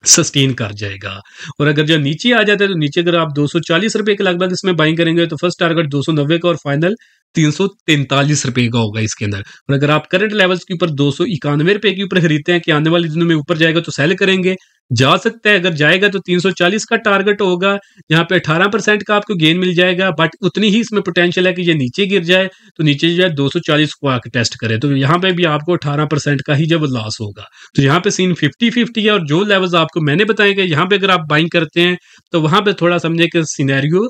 सस्टेन कर जाएगा। और अगर जो नीचे आ जाता है, तो नीचे अगर आप 240 रुपए के लगभग इसमें बाइंग करेंगे, तो फर्स्ट टारगेट 290 का और फाइनल 343 रुपए का होगा इसके अंदर। और अगर आप करंट लेवल्स के ऊपर 291 रुपए के ऊपर खरीदते हैं कि आने वाले दिनों में ऊपर जाएगा तो सेल करेंगे, जा सकता है। अगर जाएगा तो 340 का टारगेट होगा, यहाँ पे 18% का आपको गेन मिल जाएगा। बट उतनी ही इसमें पोटेंशियल है कि ये नीचे गिर जाए, तो नीचे जो है 240 को आके टेस्ट करे, तो यहाँ पे भी आपको 18% का ही जब लॉस होगा। तो यहाँ पे सीन 50-50 है। और जो लेवल्स आपको मैंने बताए कि यहाँ पे अगर आप बाइंग करते हैं, तो वहां पे थोड़ा समझे कि सिनेरियो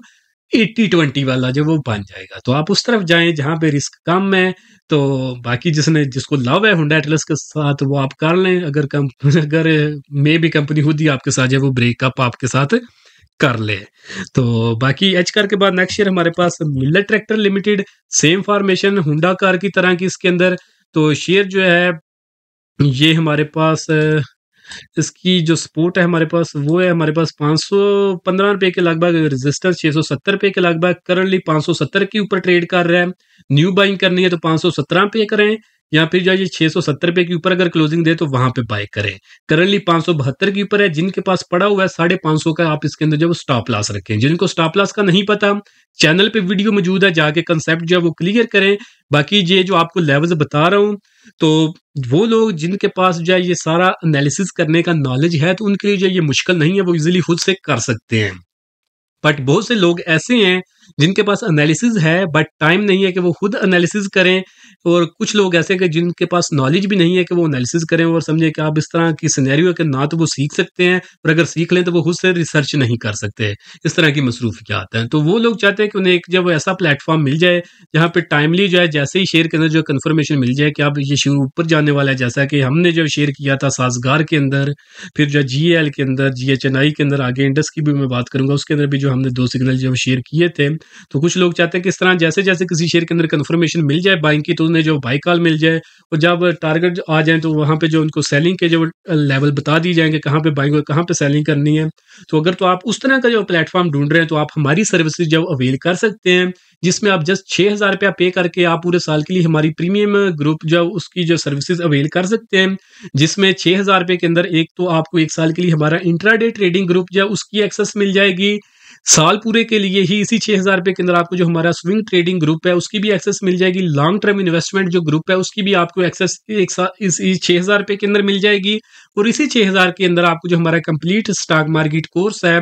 80-20 वाला जो वो बन जाएगा, तो आप उस तरफ जाएं जहां पे रिस्क कम है। तो बाकी जिसको लव है हुंडा एटलस के साथ, वो आप कर लें। अगर मे भी कंपनी खुद ही आपके साथ है वो ब्रेकअप आपके साथ कर ले। तो बाकी एच कार के बाद नेक्स्ट ईयर हमारे पास Millat Tractor Limited, same formation Honda car की तरह की इसके अंदर। तो शेयर जो है ये हमारे पास इसकी जो सपोर्ट है हमारे पास, वो है हमारे पास 515 रुपए के लगभग, रेजिस्टेंस 670 रुपए के लगभग। करंटली 570 के ऊपर ट्रेड कर रहा है। न्यू बाइंग करनी है तो 517 पे करें, या फिर जो ये 670 रुपए के ऊपर अगर क्लोजिंग दे तो वहां पे बाय करें। करंटली 572 के ऊपर है। जिनके पास पड़ा हुआ है 550 का, आप इसके अंदर जो स्टॉप लॉस रखें। जिनको स्टॉप लॉस का नहीं पता, चैनल पे वीडियो मौजूद है, जाके कंसेप्ट जो है वो क्लियर करें। बाकी ये जो आपको लेवल्स बता रहा हूँ, तो वो लोग जिनके पास जो है ये सारा एनालिसिस करने का नॉलेज है, तो उनके लिए जो ये मुश्किल नहीं है, वो इजीली खुद से कर सकते हैं। बट बहुत से लोग ऐसे हैं जिनके पास एनालिसिस है बट टाइम नहीं है कि वो खुद एनालिसिस करें, और कुछ लोग ऐसे कि जिनके पास नॉलेज भी नहीं है कि वो एनालिसिस करें, और समझे कि आप इस तरह की सिनेरियो है कि ना तो वो सीख सकते हैं, और अगर सीख लें तो वो खुद से रिसर्च नहीं कर सकते। इस तरह की मसरूफियात हैं। तो वो लोग चाहते हैं कि उन्हें एक जब ऐसा प्लेटफॉर्म मिल जाए जहाँ पे टाइमली जो है, जैसे ही शेयर के अंदर जो कन्फर्मेशन मिल जाए कि अब ये शेयर ऊपर जाने वाला है, जैसा कि हमने जो शेयर किया था साजगार के अंदर, फिर जो GAL के अंदर, GHNI के अंदर, आगे इंडस की भी मैं बात करूंगा, उसके अंदर भी जो हमने 2 सिग्नल जो शेयर किए थे, तो कुछ लोग चाहते हैं कि इस तरह जैसे-जैसे किसी शेयर के अंदर कन्फर्मेशन मिल जाए बाइंग की, तो उन्हें जो बाय कॉल मिल जाए और जब टारगेट आ जाए तो वहाँ पे जो उनको सेलिंग के जो लेवल बता दिए जाएँगे, कहाँ पे बाइंग और कहाँ पे सेलिंग करनी है। तो अगर तो आप उस तरह का जो प्लेटफ़ॉर्म ढूँढ रहे हैं, तो आप हमारी सर्विसेज़ जो अवेल कर सकते हैं, जिसमें आप जस्ट ₹6000 पे करके आप पूरे साल के लिए हमारी प्रीमियम ग्रुप जो उसकी जो सर्विसेज़ अवेल कर सकते हैं। जिसमें ₹6000 के अंदर एक तो आपको 1 साल के लिए हमारा इंट्राडे ट्रेडिंग ग्रुप जो है उसकी एक्सेस मिल जाएगी। साल पूरे के लिए ही इसी ₹6000 के अंदर आपको जो हमारा स्विंग ट्रेडिंग ग्रुप है उसकी भी एक्सेस मिल जाएगी। लॉन्ग टर्म इन्वेस्टमेंट जो ग्रुप है उसकी भी आपको एक्सेस एक सा इसी ₹6000 के अंदर मिल जाएगी। और इसी 6000 के अंदर आपको जो हमारा कंप्लीट स्टॉक मार्केट कोर्स है,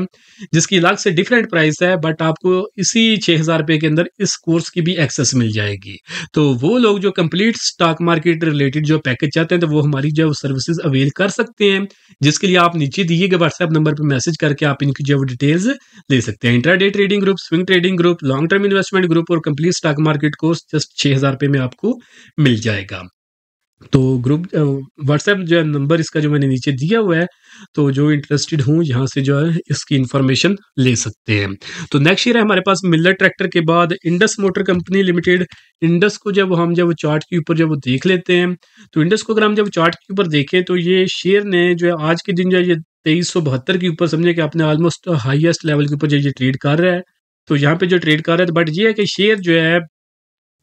जिसकी अलग से डिफरेंट प्राइस है, बट आपको इसी ₹6000 के अंदर इस कोर्स की भी एक्सेस मिल जाएगी। तो वो लोग जो कंप्लीट स्टॉक मार्केट रिलेटेड जो पैकेज चाहते हैं, तो वो हमारी जो सर्विसेज अवेल कर सकते हैं, जिसके लिए आप नीचे दिए गए व्हाट्सएप नंबर पे मैसेज करके आप इनकी जो डिटेल्स ले सकते हैं। Intraday trading group, swing trading group, long term investment group और complete stock market course just ₹6000 में आपको मिल जाएगा। तो ग्रुप व्हाट्सएप जो है नंबर इसका जो मैंने नीचे दिया हुआ है, तो जो इंटरेस्टेड हों यहाँ से जो है इसकी इन्फॉर्मेशन ले सकते हैं। तो नेक्स्ट शेयर है हमारे पास मिलर ट्रैक्टर के बाद Indus motor company limited. Indus को जब चार्ट के ऊपर जब वो देख लेते हैं, तो इंडस को अगर हम जब चार्ट के ऊपर देखें तो ये शेयर ने जो है आज के दिन जो है ये 2372 के ऊपर समझे कि आपने ऑलमोस्ट हाईएस्ट लेवल के ऊपर जो ये ट्रेड कर रहा है। तो यहाँ पे जो ट्रेड कर रहा है, बट ये है कि शेयर जो है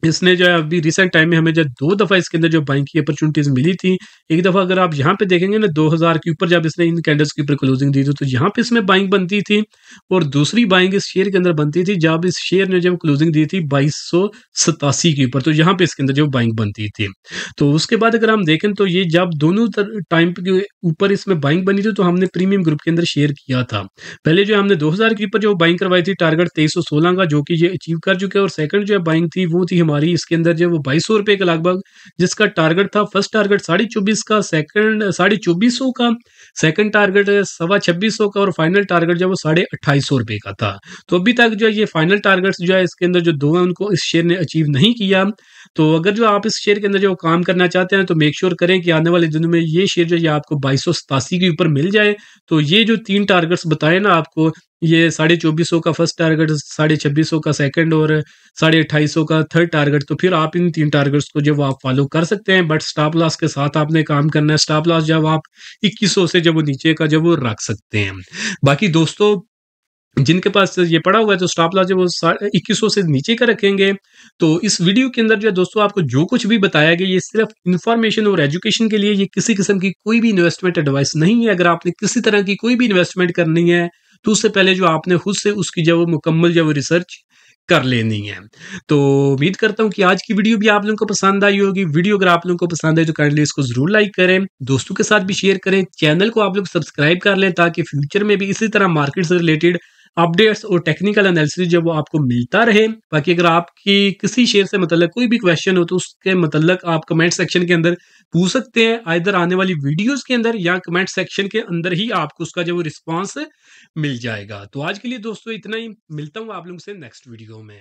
इसने जो है अभी रिसेंट टाइम में हमें जो 2 दफ़ा इसके अंदर जो बाइंग की अपॉर्चुनिटीज़ मिली थी। एक दफ़ा अगर आप यहाँ पे देखेंगे ना 2000 के ऊपर जब इसने इन कैंडल्स के ऊपर क्लोजिंग दी थी, तो यहाँ पे इसमें बाइंग बनती थी और दूसरी बाइंग इस शेयर के अंदर बनती थी जब इस शेयर ने जब क्लोजिंग दी थी 2287 के ऊपर, तो यहाँ पे इसके अंदर जो बाइंग बनती थी। तो उसके बाद अगर हम देखें तो ये जब दोनों टाइम के ऊपर इसमें बाइंग बनी थी, तो हमने प्रीमियम ग्रुप के अंदर शेयर किया था। पहले जो हमने 2000 के ऊपर जो बाइंग करवाई थी टारगेट 2316 का, जो कि ये अचीव कर चुके हैं। और सेकंड जो बाइंग थी वो थी हमारी इसके अंदर जो वो ₹2200 के लगभग, जिसका टारगेट था फर्स्ट टारगेट 24.5 का, सेकंड 2450 का, सेकंड टारगेट 2650 का और फाइनल टारगेट जो वो ₹2850 का था। तो अभी तक जो ये फाइनल टारगेट्स जो है इसके अंदर जो दो हैं उनको इस शेयर ने अचीव नहीं किया। तो अगर जो आप इस शेयर के अंदर जो काम करना चाहते हैं, तो मेक श्योर करें कि आने वाले दिनों में ये शेयर जो है आपको 2287 के ऊपर मिल जाए। तो ये जो 3 टारगेट्स बताए ना आपको, ये 2450 का फर्स्ट टारगेट, 2650 का सेकंड और 2850 का थर्ड टारगेट, तो फिर आप इन 3 टारगेट्स को जब आप फॉलो कर सकते हैं, बट स्टॉप लॉस के साथ आपने काम करना है। स्टॉप लॉस जब आप 2100 से जब वो नीचे का जब वो रख सकते हैं। बाकी दोस्तों जिनके पास ये पड़ा हुआ है, तो स्टॉप लॉस जब वो 2100 से नीचे का रखेंगे। तो इस वीडियो के अंदर जो है दोस्तों आपको जो कुछ भी बताया गया, ये सिर्फ इन्फॉर्मेशन और एजुकेशन के लिए, ये किसी किस्म की कोई भी इन्वेस्टमेंट एडवाइस नहीं है। अगर आपने किसी तरह की कोई भी इन्वेस्टमेंट करनी है, तो उससे पहले जो आपने खुद से उसकी जो वो मुकम्मल जो वो रिसर्च कर लेनी है। तो उम्मीद करता हूँ कि आज की वीडियो भी आप लोगों को पसंद आई होगी। वीडियो अगर आप लोगों को पसंद आई तो काइंडली इसको जरूर लाइक करें, दोस्तों के साथ भी शेयर करें, चैनल को आप लोग सब्सक्राइब कर लें, ताकि फ्यूचर में भी इसी तरह मार्केट से रिलेटेड अपडेट्स और टेक्निकल एनालिसिस जब वो आपको मिलता रहे। बाकी अगर आपकी किसी शेयर से मतलब कोई भी क्वेश्चन हो, तो उसके मतलब आप कमेंट सेक्शन के अंदर पूछ सकते हैं, आइदर आने वाली वीडियोस के अंदर या कमेंट सेक्शन के अंदर ही आपको उसका जो रिस्पॉन्स मिल जाएगा। तो आज के लिए दोस्तों इतना ही, मिलता हूँ आप लोगों से नेक्स्ट वीडियो में।